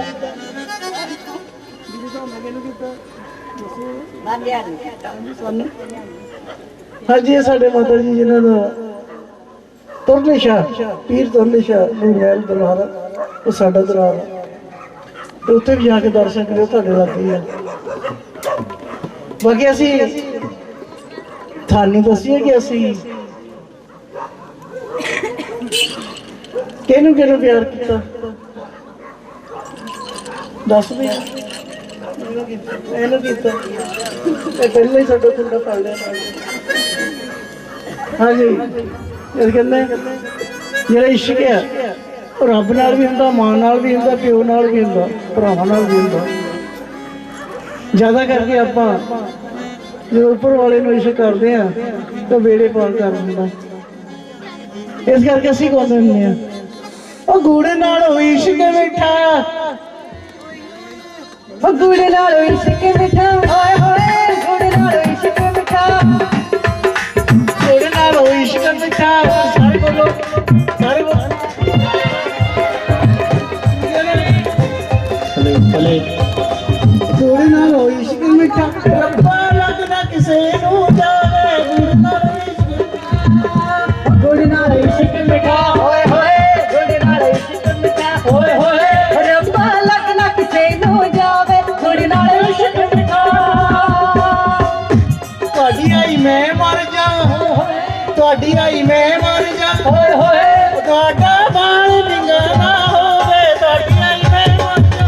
हाँ जी साडे माता जी जिन्हों का तुरले शाह पीर तुरले शाह महल दरबार वो साडा दरबार तो उत्थे भी जाके दर्शन करो, तुहाडे लागे है। बाकी असी थानू दसीए कि असी किहनूं किहनूं प्यार किया, दस भी ਇਹਨੂੰ ਕੀਤਾ ਪਹਿਲਾਂ ਹੀ ਸਾਡਾ ਕੁੰਡਾ ਫੜ ਲਿਆ। ਹਾਂਜੀ ਇਹ ਕਹਿੰਦੇ ਜਿਹੜਾ ਇਸ਼ਕ ਹੈ ਉਹ ਰੱਬ ਨਾਲ ਵੀ ਹੁੰਦਾ, ਮਾਂ ਨਾਲ ਵੀ ਹੁੰਦਾ, ਪਿਓ ਨਾਲ ਵੀ ਹੁੰਦਾ, ਭਰਾਵਾਂ ਨਾਲ ਵੀ ਹੁੰਦਾ। ਜ਼ਿਆਦਾ ਕਰਕੇ ਆਪਾਂ ਜਦੋਂ ਉੱਪਰ ਵਾਲੇ ਨੂੰ ਇਸ਼ਕ ਕਰਦੇ ਆ ਤਾਂ ਵੇੜੇ ਪਾਰ ਕਰ ਦਿੰਦਾ। ਇਸ ਕਰਕੇ ਅਸੀਂ ਕਹਿੰਦੇ ਹੁੰਦੇ ਆ ਉਹ ਗੂੜੇ ਨਾਲ ਹੋਈ ਇਸ਼ਕ ਬੈਠਾ, गुड़ नाल इश्क मिठा, होए होए गुड़ नाल इश्क मिठा, गुड़ नाल इश्क मिठा। सारे बोलो, सारे बोलो भले गुड़ नाल इश्क मिठा, रब्बा लगदा किसे नूं जावे, गुड़ नाल इश्क मिठा, होए होए गुड़ नाल इश्क मिठा, होए होए रब्बा लगना किसे नूं जावे, गुड़ नाल इश्क मिठा। ਤੁਹਾਡੀ ਆਈ ਮੈਂ ਮਰ ਜਾ, ਤੁਹਾਡੀ ਆਈ ਮੈਂ ਮਰ ਜਾ, होए होए ਤੁਹਾਡਾ ਬਾਲ ਨਿੰਗਾ ਨਾ ਹੋਵੇ, ਤੁਹਾਡੀ ਆਈ ਮੈਂ ਮਰ ਜਾ,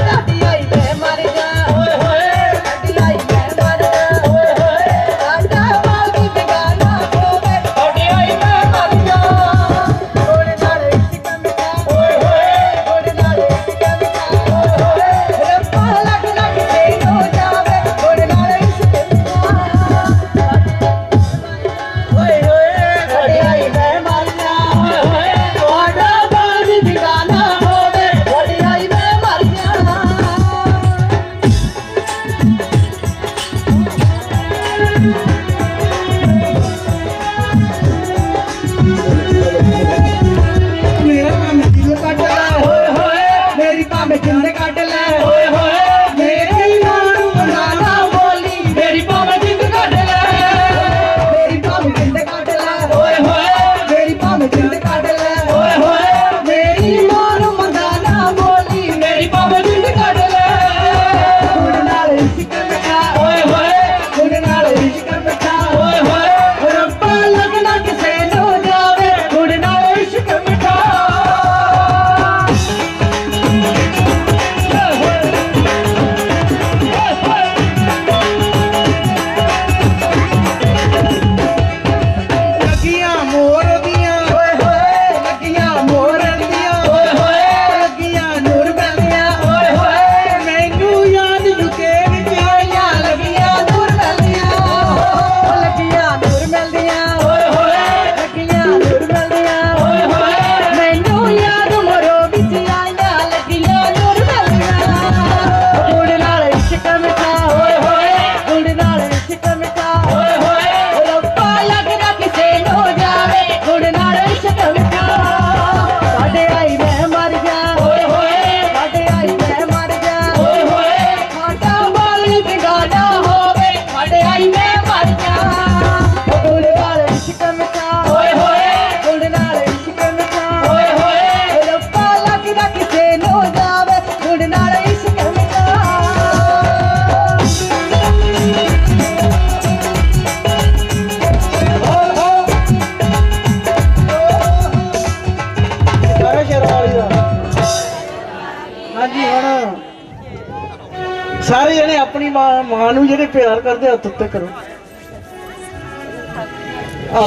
साडी आई मैं मर जा, ਓਏ ਹੋਏ साडी आई मैं मर जा, ਓਏ ਹੋਏ साडा बाल भी बेगाना होवे, ਤੁਹਾਡੀ ਆਈ ਮੈਂ ਮਰ ਜਾ, गुड़ नाल इश्क मिठा, ਓਏ ਹੋਏ गुड़ नाल इश्क मिठा, ਓਏ ਹੋਏ रब्बा लगना किसे नूं जावे, गुड़ नाल इश्क मिठा। ਓਏ ਹੋਏ ਤੁਹਾਡੀ ਆਈ ਮੈਂ ਮਰ ਜਾ, ਓਏ ਹੋਏ ਮਾਂ ਨੂੰ ਜਿਹੜੇ ਪਿਆਰ ਕਰਦੇ ਹੱਥ ਉੱਤੇ ਕਰੋ।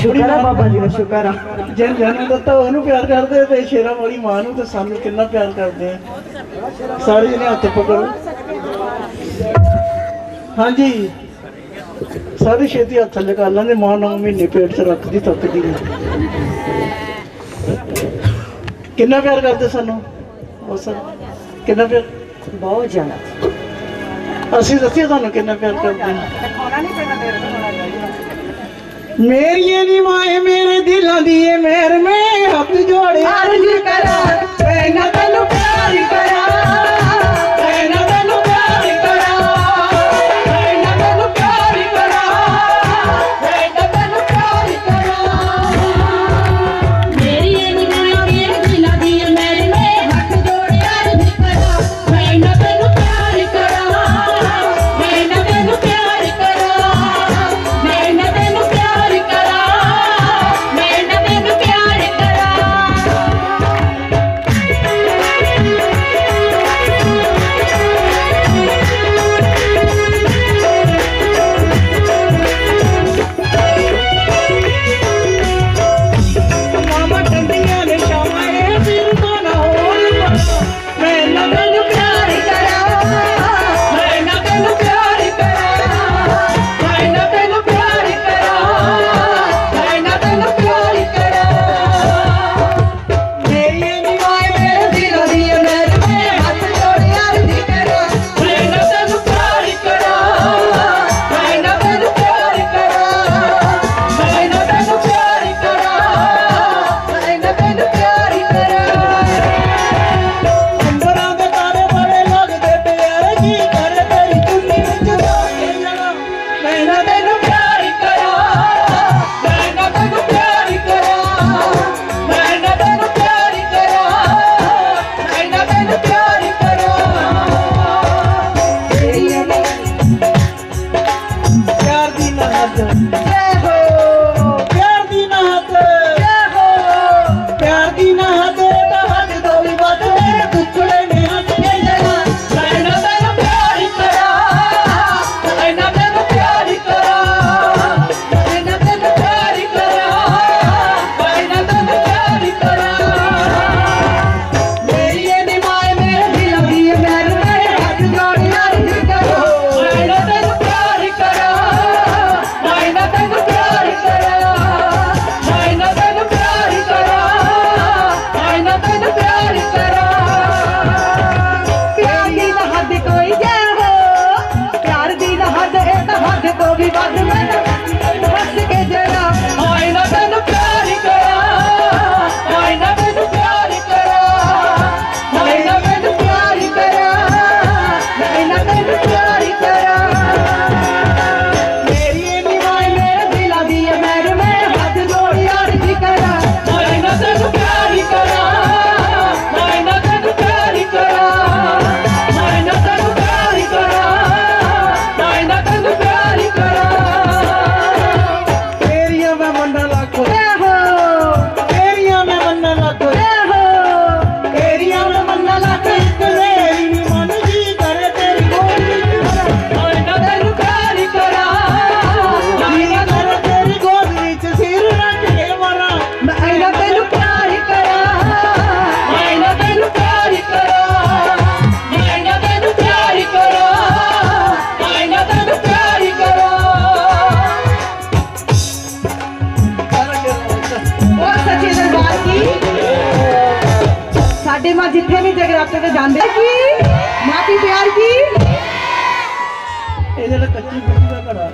ਸ਼ੁਕਰ ਹੈ ਬਾਬਾ ਜੀ ਦਾ, ਸ਼ੁਕਰ ਆ। ਜਿਨ ਜਨਮ ਦਿੱਤਾ ਉਹਨੂੰ ਪਿਆਰ ਕਰਦੇ ਤੇ ਸ਼ੇਰਾਂ ਵਾਲੀ ਮਾਂ ਨੂੰ ਤੇ ਸਾਨੂੰ ਕਿੰਨਾ ਪਿਆਰ ਕਰਦੇ ਆ। ਸਾਰੇ ਜਣੇ ਹੱਥ ਪਕੜੋ। ਹਾਂਜੀ ਸਾਰੇ ਛੇਤੀ ਹੱਥ ਲਗਾ ਲੈਂਦੇ। ਮਾਂ 9 ਮਹੀਨੇ ਪੇਟ 'ਚ ਰੱਖਦੀ ਥੱਕਦੀ ਨਹੀਂ। ਕਿੰਨਾ ਪਿਆਰ ਕਰਦੇ ਸਾਨੂੰ ਉਹ ਸਰ, ਕਿੰਨਾ ਪਿਆਰ, ਬਹੁਤ ਜ਼ਿਆਦਾ। ਅਸੀਂ ਦੱਸੀਏ ਤੁਹਾਨੂੰ ਕਿੰਨਾ ਪਿਆਰ ਕਰਦੇ ਹਾਂ। ਮੇਰੀਏ ਨੀ ਮਾਏ ਮੇਰੇ ਦਿਲਾਂ ਦੀ ਏ ਮੇਰ ਮੈਂ ਹੱਥ ਜੋੜੇ ਅਰਜ਼ ਕਰਾਂ ਮੈਂ ਨਾ ਤੈਨੂੰ ਪਿਆਰ ਕਰਾਂ, ਮੈਂ ਨਾ ਤੈਨੂੰ ਪਿਆਰ ਕਰਾਂ, ਮੈਂ ਨਾ ਤੈਨੂੰ ਪਿਆਰ ਕਰਾਂ, ਮੈਂ ਨਾ ਤੈਨੂੰ ਪਿਆਰ ਕਰਾਂ। ਮੇਰੀ ਇਹ ਨਿਗਾਹ ਮੇਰੇ ਦਿਲਾਂ ਦੀ ਏ ਮੇਰੇ ਮੈਂ ਹੱਥ ਜੋੜੇ ਅਰਜ਼ ਕਰਾਂ, ਮੈਂ ਨਾ ਤੈਨੂੰ ਪਿਆਰ ਕਰਾਂ, ਮੈਂ ਨਾ ਤੈਨੂੰ ਪਿਆਰ ਕਰਾਂ, ਮੈਂ ਨਾ ਤੈਨੂੰ ਪਿਆਰ ਕਰਾਂ, ਮੈਂ ਨਾ ਤੈਨੂੰ ਪਿਆਰ ਕਰਾਂ। ਮਾਮਾ ਠੰਡੀਆਂ ਨੇ ਸ਼ਾਮਾਂ ਇਹ ਸਿਰ ਤੋਂ ਨਾ ਹੋਣ ਮੈਂ ਨਾ ਤੈਨੂੰ ਪਿਆਰ ਕਰਾਂ, ਮੈਂ ਨਾ ਤੈਨੂੰ ਪਿਆਰ ਕਰਾਂ, ਮੈਂ ਨਾ ਤੈਨੂੰ ਪਿਆਰ ਕਰਾਂ, ਮੈਂ ਨਾ ਤੈਨੂੰ ਪਿਆਰ ਕਰਾਂ। ਮੇਰੀ ਨੀ ਮਾਏ ਮੇਰੇ ਦਿਲਾਂ ਦੀ ਏ ਮੇਰੇ ਮੈਂ ਹੱਥ ਜੋੜੇ ਅਰਜ਼ ਕਰਾਂ, ਮੈਂ ਨਾ ਤੈਨੂੰ ਪਿਆਰ ਕਰਾਂ, ਮੈਂ ਨਾ ਤੈਨੂੰ ਪਿਆਰ ਕਰਾਂ, ਮੈਂ ਨਾ ਤੈਨੂੰ ਪਿਆਰ ਕਰਾਂ, ਮੈਂ ਨਾ ਤੈਨੂੰ ਪਿਆਰ ਕਰਾਂ। ਅੰਬਰਾਂ ਦੇ ਤਾਰੇ ਬੜੇ ਲੱਗਦੇ ਪਿਆਰੇ ਕੀ ਕਰ ਤੇਰੀ ਚੁੰਨੀ ਵਿੱਚ ਸੋ ਕੇ ਜਾਣਾ ਮੈਂ ਨਾ ਤੈਨੂੰ ਪਿਆਰ ਕਰਾਂ, ਮੈਂ ਨਾ ਤੈਨੂੰ ਪਿਆਰ ਕਰਾਂ, ਮੈਂ ਨਾ ਤੈਨੂੰ ਪਿਆਰ ਕਰਾਂ, ਮੈਂ ਨਾ ਤੈਨੂੰ ਪਿਆਰ ਕਰਾਂ। ਤੇਰੀ ਪਿਆਰ ਦੀ ਨਾ ਹੱਦ, ਜੈ ਹੋ, ਪਿਆਰ ਦੀ ਨਾ ਹੱਦ, ਜੈ ਹੋ। ਪਿਆਰ ਦੀ ਨਾ ਹੱਦ ਤਾਂ ਹੱਦ ਤੋਂ ਵੀ ਵੱਧ ਮੇਰੇ ਦੁੱਖੜੇ ਨੇ ਹੱਥ ਕੇ ਜਗਾ ਮੈਂ ਨਾ ਤੈਨੂੰ ਪਿਆਰ ਕਰਾਂ, ਮੈਂ ਨਾ ਤੈਨੂੰ ਪਿਆਰ ਕਰਾਂ, ਮੈਂ ਨਾ ਤੈਨੂੰ ਪਿਆਰ ਕਰਾਂ, ਮੈਂ ਨਾ ਤੈਨੂੰ ਪਿਆਰ ਕਰਾਂ। ਮੇਰੀ ਇਹ ਨੀ ਮਾਏ ਮੇਰੇ ਦਿਲਾਂ ਦੀ ਏ ਮੇਰੇ ਮੈਂ ਹੱਥ ਜੋੜੇ ਅਰਜ਼ ਕਰਾਂ, ਮੈਂ ਨਾ ਤੈਨੂੰ ਪਿਆਰ ਕਰਾਂ, ਮੈਂ ਨਾ ਤੈਨੂੰ ਪਿਆਰ ਕਰਾਂ, ਮੈਂ ਨਾ ਤੈਨੂੰ ਪਿਆਰ ਕਰਾਂ, ਮੈਂ ਨਾ ਤੈਨੂੰ ਪਿਆਰ ਕਰਾਂ। ਪਿਆਰ ਦੀ ਨਾ ਹੱਦ ਕੋਈ ਜੈ ਹੋ, ਪਿਆਰ ਦੀ ਨਾ ਹੱਦ ਇਹ ਤਾਂ ਹੱਦ ਤੋਂ ਵੀ ਵੱਧ ਮੈਂ ਹੱਸ ਕੇ ਜਰਾ ਮੈਂ ਨਾ ਤੈਨੂੰ ਪਿਆਰ ਕਰਾਂ, ਮੈਂ ਨਾ ਤੈਨੂੰ ਪਿਆਰ ਕਰਾਂ, ਮੈਂ ਨਾ ਤੈਨੂੰ ਪਿਆਰ ਕਰਾਂ, ਮੈਂ ਨਾ ਤੈਨੂੰ ਪਿਆਰ ਕਰਾਂ। ਮੇਰੀ ਇਹ ਨੀ ਮਾਏ ਮੇਰੇ ਦਿਲਾਂ ਦੀ ਏ ਮੇਰੇ ਮੈਂ ਹੱਥ ਜੋੜੀ ਅਰਜ਼ ਕਰਾਂ, ਮੈਂ ਨਾ ਤੈਨੂੰ ਪਿਆਰ ਕਰਾਂ, ਮੈਂ ਨਾ ਤੈਨੂੰ ਪਿਆਰ ਕਰਾਂ, ਮੈਂ ਨਾ ਤੈਨੂੰ ਪਿਆਰ ਕਰਾਂ, ਮੈਂ ਨਾ ਤੈਨੂੰ ਪਿਆਰ ਕਰਾਂ। ਤੇਰੀਆਂ ਮੈਂ ਮੰਨਾਂ ਲੱਖੋ, ਜੈ ਹੋ, ਤੇਰੀਆਂ ਮੈਂ ਮੰਨਾਂ ਲੱਖੋ, ਜੈ ਹੋ। ਤੇਰੀਆਂ ਮੈਂ ਮੰਨਾਂ ਲੱਖ ਇੱਕ ਮੇਰੀ ਨੀ ਮਨ ਜੀ ਕਰੇ ਤੇਰੀ ਗੋਦ ਵਿੱਚ ਭਰਾਂ ਮੈਂ ਨਾ ਤੈਨੂੰ ਪਿਆਰ ਕਰਾਂ, ਮੈਂ ਜੀ ਨਾ ਕਰੇ ਤੇਰੀ ਗੋਦ ਵਿੱਚ ਸਿਰ ਰੱਖ ਕੇ ਮਰਾਂ ਮੈਂ ਨਾ ਤੈਨੂੰ ਪਿਆਰ ਕਰਾਂ, ਮੈਂ ਨਾ ਤੈਨੂੰ ਪਿਆਰ ਕਰਾਂ, ਮੈਂ ਨਾ ਤੈਨੂੰ ਪਿਆਰ ਕਰਾਂ, ਮੈਂ ਨਾ ਤੈਨੂੰ ਪਿਆਰ ਕਰਾਂ। ਉਹ ਸੱਚੇ ਦਰਬਾਰ ਕੀ ਸਾਡੇ ਮਾਂ ਜਿੱਥੇ ਵੀ ਜਗਰਾਤੇ ਤੇ ਜਾਂਦੇ ਕੀ ਮਾਤੀ ਪਿਆਰ ਕੀ ਇਹ ਜਿਹੜਾ ਕੱਚੀ ਬੁੱਢੀ ਦਾ ਘੜਾ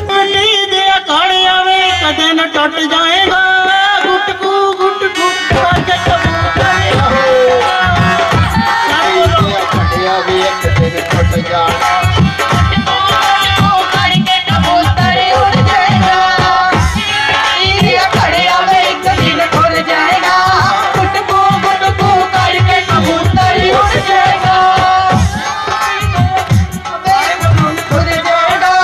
ਮੰਡੀ ਦੇ ਅਖਾੜਿਆਂ ਵੇ ਕਦੇ ਨਾ ਟੁੱਟ ਜਾਏਗਾ ਗੁੱਟਕੂ ਕਰਕੇ ਕਬੂਤਰ ਖੜਿਆ ਵੀ ਇੱਕ ਦਿਨ ਟੁੱਟ ਜਾਣਾ ਕਰਕੇ ਕਬੂਤਰ ਉੜ ਜਾਏਗਾ, ਇਹ ਖੜਿਆ ਵੇ ਇੱਕ ਦਿਨ ਖੁੱਲ ਜਾਏਗਾ, ਗੁੱਟਕੂ ਕਰਕੇ ਕਬੂਤਰ ਉੜ ਜਾਏਗਾ, ਉੜ ਜਾਏਗਾ,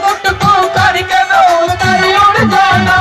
ਗੁੱਟਕੂ ਕਰਕੇ ਕਬੂਤਰ ਉੜ ਜਾਏਗਾ।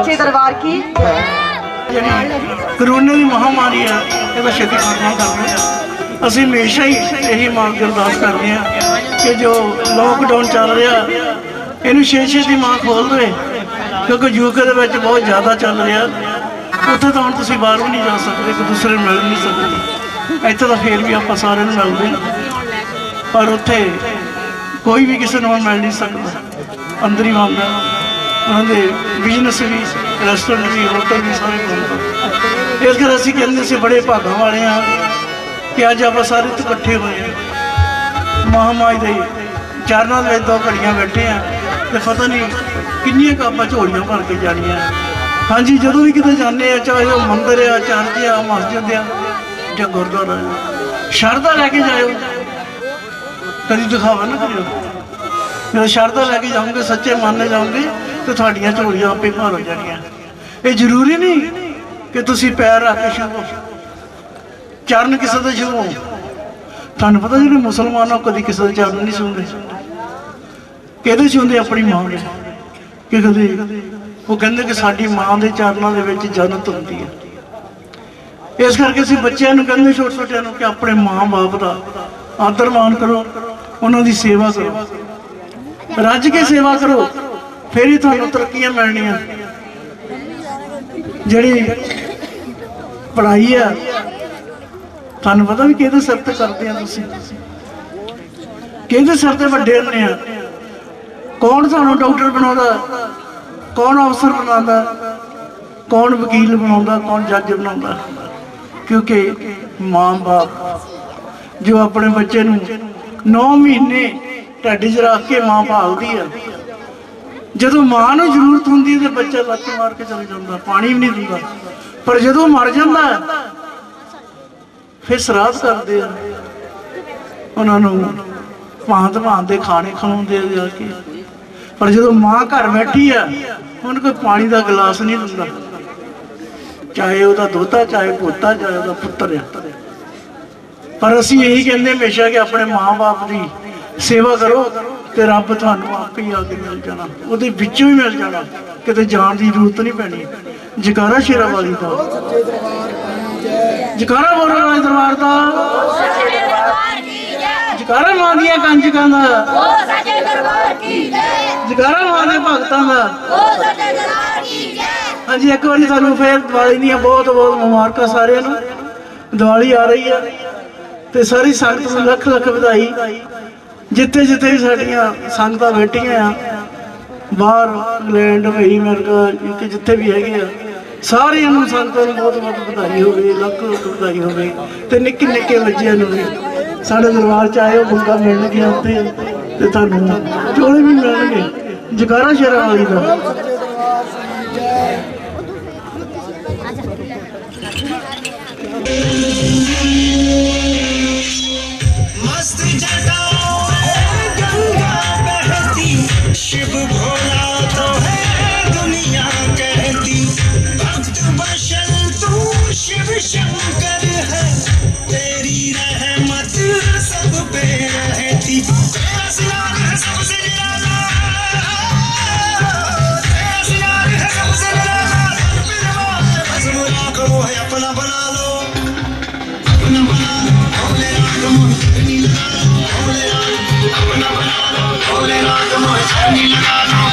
सच्चे दरबार की ਜਿਹੜੀ ਕਰੋਨਾ ਦੀ ਮਹਾਮਾਰੀ ਆ ਇਹਦਾ ਛੇਤੀ ਖਾਤਮਾ ਕਰਨਾ। ਅਸੀਂ ਹਮੇਸ਼ਾ ਹੀ ਇਹੀ ਮੰਗ ਅਰਦਾਸ ਕਰਦੇ ਹਾਂ ਕਿ ਜੋ ਲੋਕਡਾਊਨ ਚੱਲ ਰਿਹਾ ਇਹਨੂੰ ਛੇ ਦੀ ਮਾਂ ਖੋਲ ਦੇਵੇ, ਕਿਉਂਕਿ ਯੂਕੇ ਦੇ ਵਿੱਚ ਬਹੁਤ ਜ਼ਿਆਦਾ ਚੱਲ ਰਿਹਾ। ਉੱਥੇ ਤਾਂ ਹੁਣ ਤੁਸੀਂ ਬਾਹਰ ਵੀ ਨਹੀਂ ਜਾ ਸਕਦੇ, ਇੱਕ ਦੂਸਰੇ ਨੂੰ ਮਿਲ ਨਹੀਂ ਸਕਦੇ। ਇੱਥੇ ਤਾਂ ਫੇਰ ਵੀ ਆਪਾਂ ਸਾਰਿਆਂ ਨੂੰ ਮਿਲਦੇ ਹਾਂ, ਪਰ ਉੱਥੇ ਕੋਈ ਵੀ ਕਿਸੇ ਨੂੰ ਮਿਲ ਨਹੀਂ ਸਕਦਾ। ਅੰਦਰ ਹੀ ਬੰਦ ਆ, ਉਹਨਾਂ ਦੇ ਬਿਜ਼ਨਸ ਵੀ, ਰੈਸਟੋਰੈਂਟ ਵੀ, ਹੋਟਲ ਵੀ ਸਾਰੇ ਬੰਦ। ਇਸ ਕਰਕੇ ਅਸੀਂ ਕਹਿੰਦੇ ਅਸੀਂ ਬੜੇ ਭਾਗਾਂ ਵਾਲੇ ਹਾਂ ਕਿ ਅੱਜ ਆਪਾਂ ਸਾਰੇ ਇੱਥੇ ਇਕੱਠੇ ਹੋਏ ਹਾਂ, ਮਹਾਮਾਈ ਦੇ ਚਰਨਾਂ ਦੇ ਵਿੱਚ 2 ਘੜੀਆਂ ਬੈਠੇ ਹਾਂ ਤੇ ਪਤਾ ਨਹੀਂ ਕਿੰਨੀਆਂ ਕੁ ਆਪਾਂ ਝੋਲੀਆਂ ਭਰ ਕੇ ਜਾਣੀਆਂ। ਹਾਂਜੀ, ਜਦੋਂ ਵੀ ਕਿਤੇ ਜਾਂਦੇ ਆ, ਚਾਹੇ ਉਹ ਮੰਦਿਰ ਆ, ਚਰਚ ਆ, ਮਸਜਿਦ ਆ ਜਾਂ ਗੁਰਦੁਆਰਾ ਆ, ਸ਼ਰਧਾ ਲੈ ਕੇ ਜਾਇਓ, ਕਦੀ ਦਿਖਾਵਾ ਨਾ ਕਰਿਓ। ਜਦੋਂ ਸ਼ਰਧਾ ਲੈ ਕੇ ਜਾਓਗੇ, ਸੱਚੇ ਮਨ ਨਾਲ ਜਾਓਗੇ ਤੇ ਤੁਹਾਡੀਆਂ ਝੋਲੀਆਂ ਆਪੇ ਭਰ ਹੋ ਜਾਣੀਆਂ। ਇਹ ਜ਼ਰੂਰੀ ਨਹੀਂ ਕਿ ਤੁਸੀਂ ਪੈਰ ਰੱਖ ਕੇ ਛੂਹੋ, ਚਰਨ ਕਿਸੇ ਦੇ ਛੂਹੋ। ਤੁਹਾਨੂੰ ਪਤਾ ਜਿਹੜੇ ਮੁਸਲਮਾਨ ਆ ਕਦੀ ਕਿਸੇ ਦੇ ਚਰਨ ਨਹੀਂ ਛੂਹਦੇ, ਕਿਹਦੇ ਛੂਹਦੇ? ਆਪਣੀ ਮਾਂ ਦੇ। ਕਿ ਕਦੇ ਉਹ ਕਹਿੰਦੇ ਕਿ ਸਾਡੀ ਮਾਂ ਦੇ ਚਰਨਾਂ ਦੇ ਵਿੱਚ ਜੰਨਤ ਹੁੰਦੀ ਹੈ। ਇਸ ਕਰਕੇ ਅਸੀਂ ਬੱਚਿਆਂ ਨੂੰ ਕਹਿੰਦੇ, ਛੋਟੇ ਛੋਟਿਆਂ ਨੂੰ, ਕਿ ਆਪਣੇ ਮਾਂ ਬਾਪ ਦਾ ਆਦਰ ਮਾਣ ਕਰੋ, ਉਹਨਾਂ ਦੀ ਸੇਵਾ ਕਰੋ, ਰੱਜ ਕੇ ਸੇਵਾ ਕਰੋ, ਫਿਰ ਹੀ ਤੁਹਾਨੂੰ ਤਰੱਕੀਆਂ ਮਿਲਣੀਆਂ। ਜਿਹੜੀ ਪੜ੍ਹਾਈ ਆ ਤੁਹਾਨੂੰ ਪਤਾ ਵੀ ਕਿਹਦੇ ਸਿਰ ਤੇ ਕਰਦੇ ਆ ਤੁਸੀਂ, ਕਿਹਦੇ ਸਿਰ ਤੇ ਵੱਡੇ ਹੁੰਦੇ ਆ। ਕੌਣ ਸਾਨੂੰ ਡਾਕਟਰ ਬਣਾਉਂਦਾ, ਕੌਣ ਅਫਸਰ ਬਣਾਉਂਦਾ, ਕੌਣ ਵਕੀਲ ਬਣਾਉਂਦਾ, ਕੌਣ ਜੱਜ ਬਣਾਉਂਦਾ? ਕਿਉਂਕਿ ਮਾਂ ਬਾਪ ਜੋ ਆਪਣੇ ਬੱਚੇ ਨੂੰ 9 ਮਹੀਨੇ ਢੱਡ 'ਚ ਰੱਖ ਕੇ ਮਾਂ ਪਾਲਦੀ ਆ। ਜਦੋਂ ਮਾਂ ਨੂੰ ਜ਼ਰੂਰਤ ਹੁੰਦੀ ਹੈ ਤੇ ਬੱਚਾ ਲੱਤ ਮਾਰ ਕੇ ਚਲੇ ਜਾਂਦਾ, ਪਾਣੀ ਵੀ ਨਹੀਂ ਦਿੰਦਾ। ਪਰ ਜਦੋਂ ਮਰ ਜਾਂਦਾ ਫਿਰ ਸਰਾਧ ਕਰਦੇ ਆ, ਉਹਨਾਂ ਨੂੰ ਭਾਂਤ ਭਾਂਤ ਦੇ ਖਾਣੇ ਖਵਾਉਂਦੇ ਆ ਜਾ ਕੇ। ਪਰ ਜਦੋਂ ਮਾਂ ਘਰ ਬੈਠੀ ਆ, ਉਹਨੂੰ ਕੋਈ ਪਾਣੀ ਦਾ ਗਲਾਸ ਨਹੀਂ ਦਿੰਦਾ, ਚਾਹੇ ਉਹਦਾ ਦੋਤਾ, ਚਾਹੇ ਪੋਤਾ, ਚਾਹੇ ਉਹਦਾ ਪੁੱਤਰ ਆ। ਪਰ ਅਸੀਂ ਇਹੀ ਕਹਿੰਦੇ ਹਮੇਸ਼ਾ ਕਿ ਆਪਣੇ ਮਾਂ ਬਾਪ ਦੀ ਸੇਵਾ ਕਰੋ ਤੇ ਰੱਬ ਤੁਹਾਨੂੰ ਆਪੇ ਹੀ ਆ ਕੇ ਮਿਲ ਜਾਣਾ, ਉਹਦੇ ਵਿੱਚੋਂ ਹੀ ਮਿਲ ਜਾਣਾ, ਕਿਤੇ ਜਾਣ ਦੀ ਜ਼ਰੂਰਤ ਨਹੀਂ ਪੈਣੀ। ਜਕਾਰਾ ਸ਼ੇਰਾਂ ਵਾਲੀ ਦਾ, ਜਕਾਰਾ ਬੋਲੋ ਰਾਜ ਦਰਬਾਰ ਦਾ, ਜਕਾਰਾ ਮਾਂ ਦੀਆਂ ਕੰਜਕਾਂ ਦਾ, ਜਕਾਰਾ ਮਾਂ ਦੇ ਭਗਤਾਂ ਦਾ। ਹਾਂਜੀ, ਇੱਕ ਵਾਰੀ ਸਾਨੂੰ ਫੇਰ ਦੀਵਾਲੀ ਦੀਆਂ ਬਹੁਤ ਬਹੁਤ ਮੁਬਾਰਕਾਂ ਸਾਰਿਆਂ ਨੂੰ। ਦੀਵਾਲੀ ਆ ਰਹੀ ਆ ਤੇ ਸਾਰੀ ਸੰਗਤ ਨੂੰ ਲੱਖ ਲੱਖ ਵਧਾਈ। ਜਿੱਥੇ ਜਿੱਥੇ ਵੀ ਸਾਡੀਆਂ ਸੰਗਤਾਂ ਬੈਠੀਆਂ ਆ, ਬਾਹਰ ਇੰਗਲੈਂਡ, ਅਮਰੀਕਾ, ਜਿੱਥੇ ਵੀ ਹੈਗੇ ਆ, ਸਾਰਿਆਂ ਨੂੰ ਸੰਗਤਾਂ ਨੂੰ ਬਹੁਤ ਬਹੁਤ ਵਧਾਈ ਹੋਵੇ, ਲੱਖ ਲੱਖ ਵਧਾਈ ਹੋਵੇ। ਤੇ ਨਿੱਕੇ ਨਿੱਕੇ ਬੱਚਿਆਂ ਨੂੰ ਵੀ ਸਾਡੇ ਦਰਬਾਰ 'ਚ ਆਏ, ਉਹ ਬੰਦਾ ਮਿਲਣਗੀਆਂ ਉੱਥੇ ਤੇ ਤੁਹਾਨੂੰ ਚੋਲੇ ਵੀ ਮਿਲਣਗੇ। ਜਕਾਰਾ ਸ਼ੇਰਾਂ ਵਾਲੀ ਦਾ। मस्त जटाओं में गंगा बहती, शिव भोला तो है दुनिया कहती, भक्त बशल तू शिव शंकर है, तेरी रहमत सब पे रहती, तेरा सियार है सबसे निराला, तेरा सियार है सबसे निराला, बस मुराद वो है अपना बना लो, अपना बना लो, भोले राम मोहिनी लगा लो, भोले राम अपना बना लो, भोले राम मोहिनी लगा लो।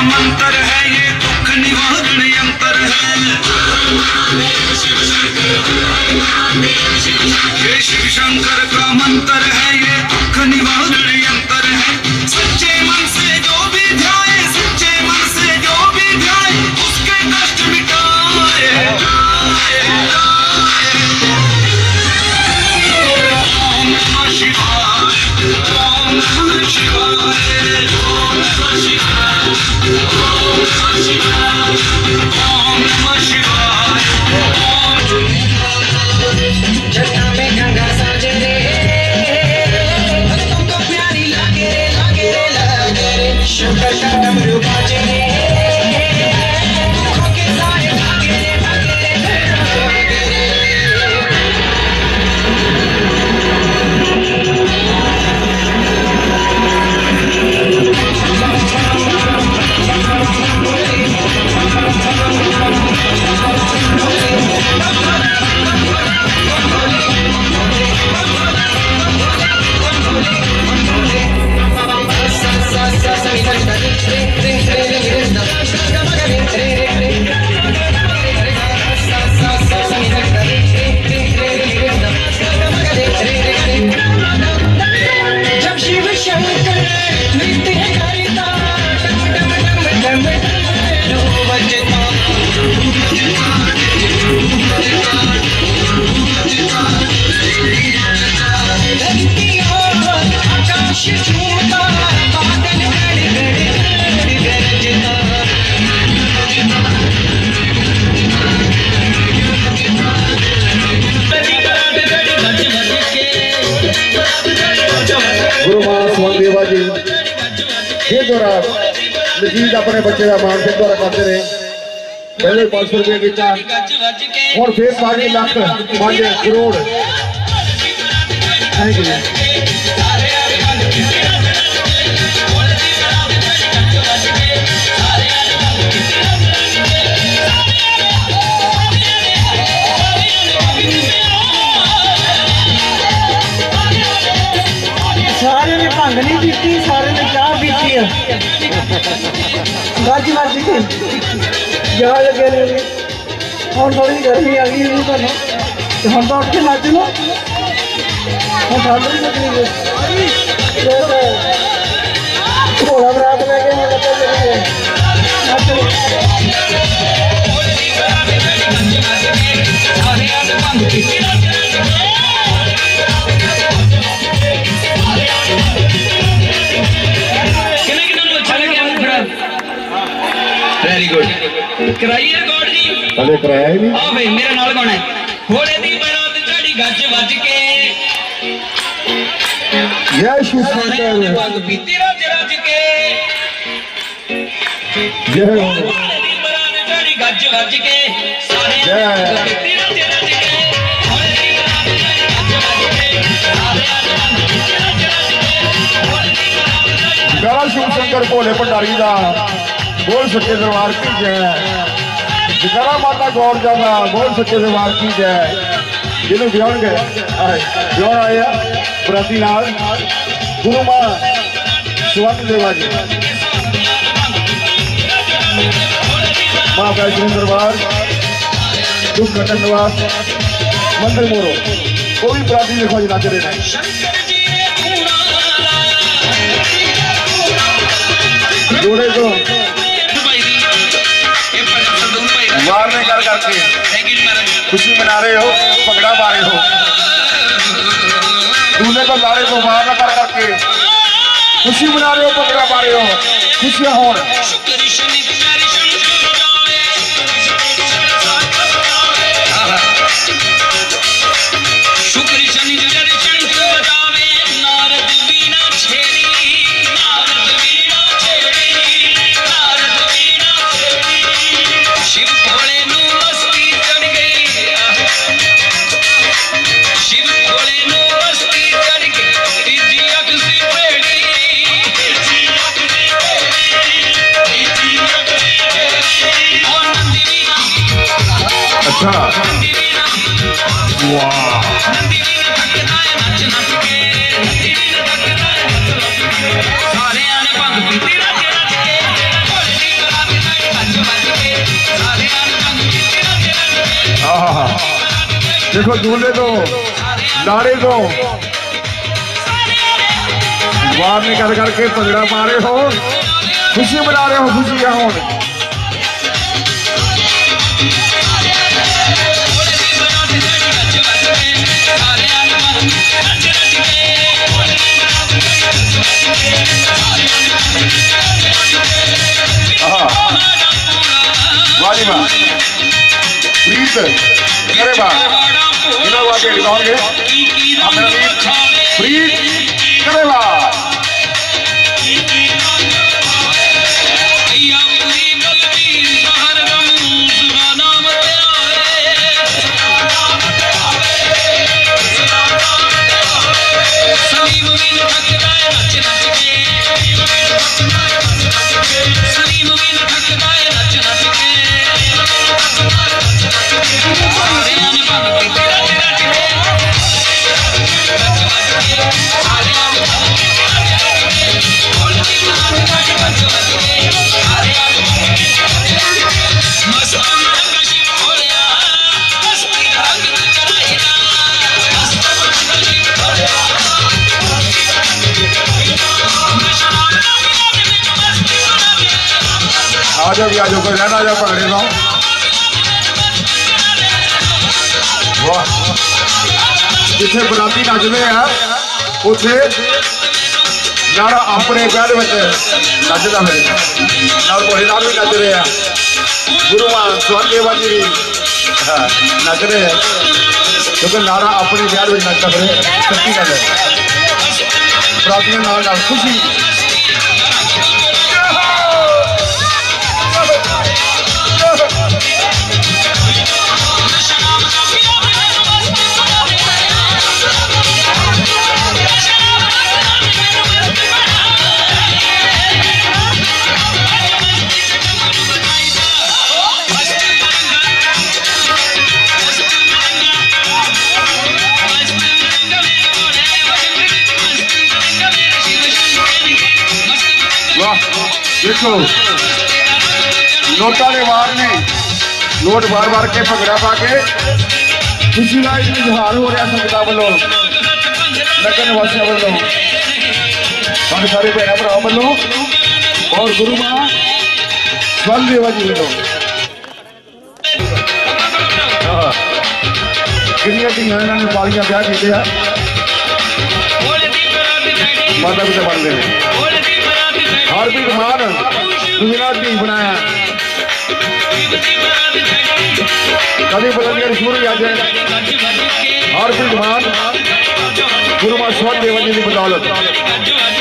मंत्र है ये दुख निवारण यंत्र है, ये शिव शंकर का मंत्र है, ये दुख निवारण यंत्र है। सच्चे मन से जो भी ध्याए, सच्चे मन से जो भी ध्याए, जटा में गंगा साजे रे भक्तों को प्यारी लागे रे लागे रे लागे रे शंकर का डमरू बाजे रे आँखों के सारे लागे रे लागे रे लागे रे जब शिव शंकर नृत्य करता डम डम डम डम डम बजता धरती और आकाश झूमता बादल गड़ गड़ गरजता गुरु महाराज देवा जी ये द्वारा नजीद अपने बच्चे का मानसिक द्वारा करते रहे पहले 500 रुपये किया और फिर 5 लाख 5 करोड़ थैंक यू सारे ने भंग नहीं पीती, सारे ने चाह पीती है। गज मज के जा लगे ने हम थोड़ी गर्मी आ गई है तुहानू ते हम तो उठ के नच लो हम ठंड नहीं लगनी घोड़ा बरात लेके मैं लगता चलिए नच लो वेरी गुड कराइए रिकॉर्ड जी कदे कराया ही नहीं आ भाई मेरे नाल कौन है घोड़े दी बरात चढ़ी गज वज के जय शिव सारे ने शंकर भंग पीती रज रज के जय हो घोड़े दी बरात चढ़ी गज वज के सारे ने जय। भंग पीती रज रज के घोड़े दी बरात चढ़ी गज वज के सारे ने भंग पीती रज रज के घोड़े दी बरात चढ़ी गला शिव शंकर भोले भंडारी का बोल सच्चे दरबार की जय जगरा माता गौर जाना बोल सच्चे दरबार की जय जिन्हों ब्याह गए ब्याह आए बराती नाल गुरु मां सुवर्ण देवा जी मां वैष्णो दरबार दुख खंडन निवास मंदिर मोरो वो भी बराती देखो जी नच रहे हैं शंकर जी ने कूड़ा जोड़े को वार में कर करके खुशी मना रहे हो भंगड़ा पा रहे हो दूल्हे को लाड़े को वार न कर करके खुशी मना रहे हो भंगड़ा पा रहे हो खुशियां हो अच्छा वाह देखो दूल्हे को लाड़े को वार में कर करके भंगड़ा पा रहे हो खुशी मना रहे हो खुशियां हो ਪ੍ਰੀਤ ਕਰੇਵਾਲ ਇਹਨਾਂ ਵਾਕੇ ਲਿਖਾਉਣਗੇ ਆਪਣਾ ਵੀਰ ਪ੍ਰੀਤ ਕਰੇਵਾਲ आ जाओ कोई रहना आ जाओ भंगड़े का वाह जिथे बराती नचते हैं उथे नारा अपने ब्याह नचदा फिर नाल भोले नाल भी नच रहे हैं गुरु मान स्वर्ण देवा जी भी नच रहे हैं क्योंकि नारा अपने ब्याह नचदा फिर सच्ची गल है बरातियां नाल खुशी देखो नोटा ने वार ने नोट वार वार के भंगड़ा पा के खुशी का इजहार हो रहा संगत वालों नगर वासियों वालों सारे भैन भरा वालों और गुरु मां स्वर्ण देवा जी वालों कितनी इन्होंने पालियां ब्याह किए माता पिता बन गए हरप्रीत मान दुनिया धी बनाया कभी बुलंदियां शुरू अज हरप्रीत मान गुरु मां स्वर्ण देवा जी की बदौलत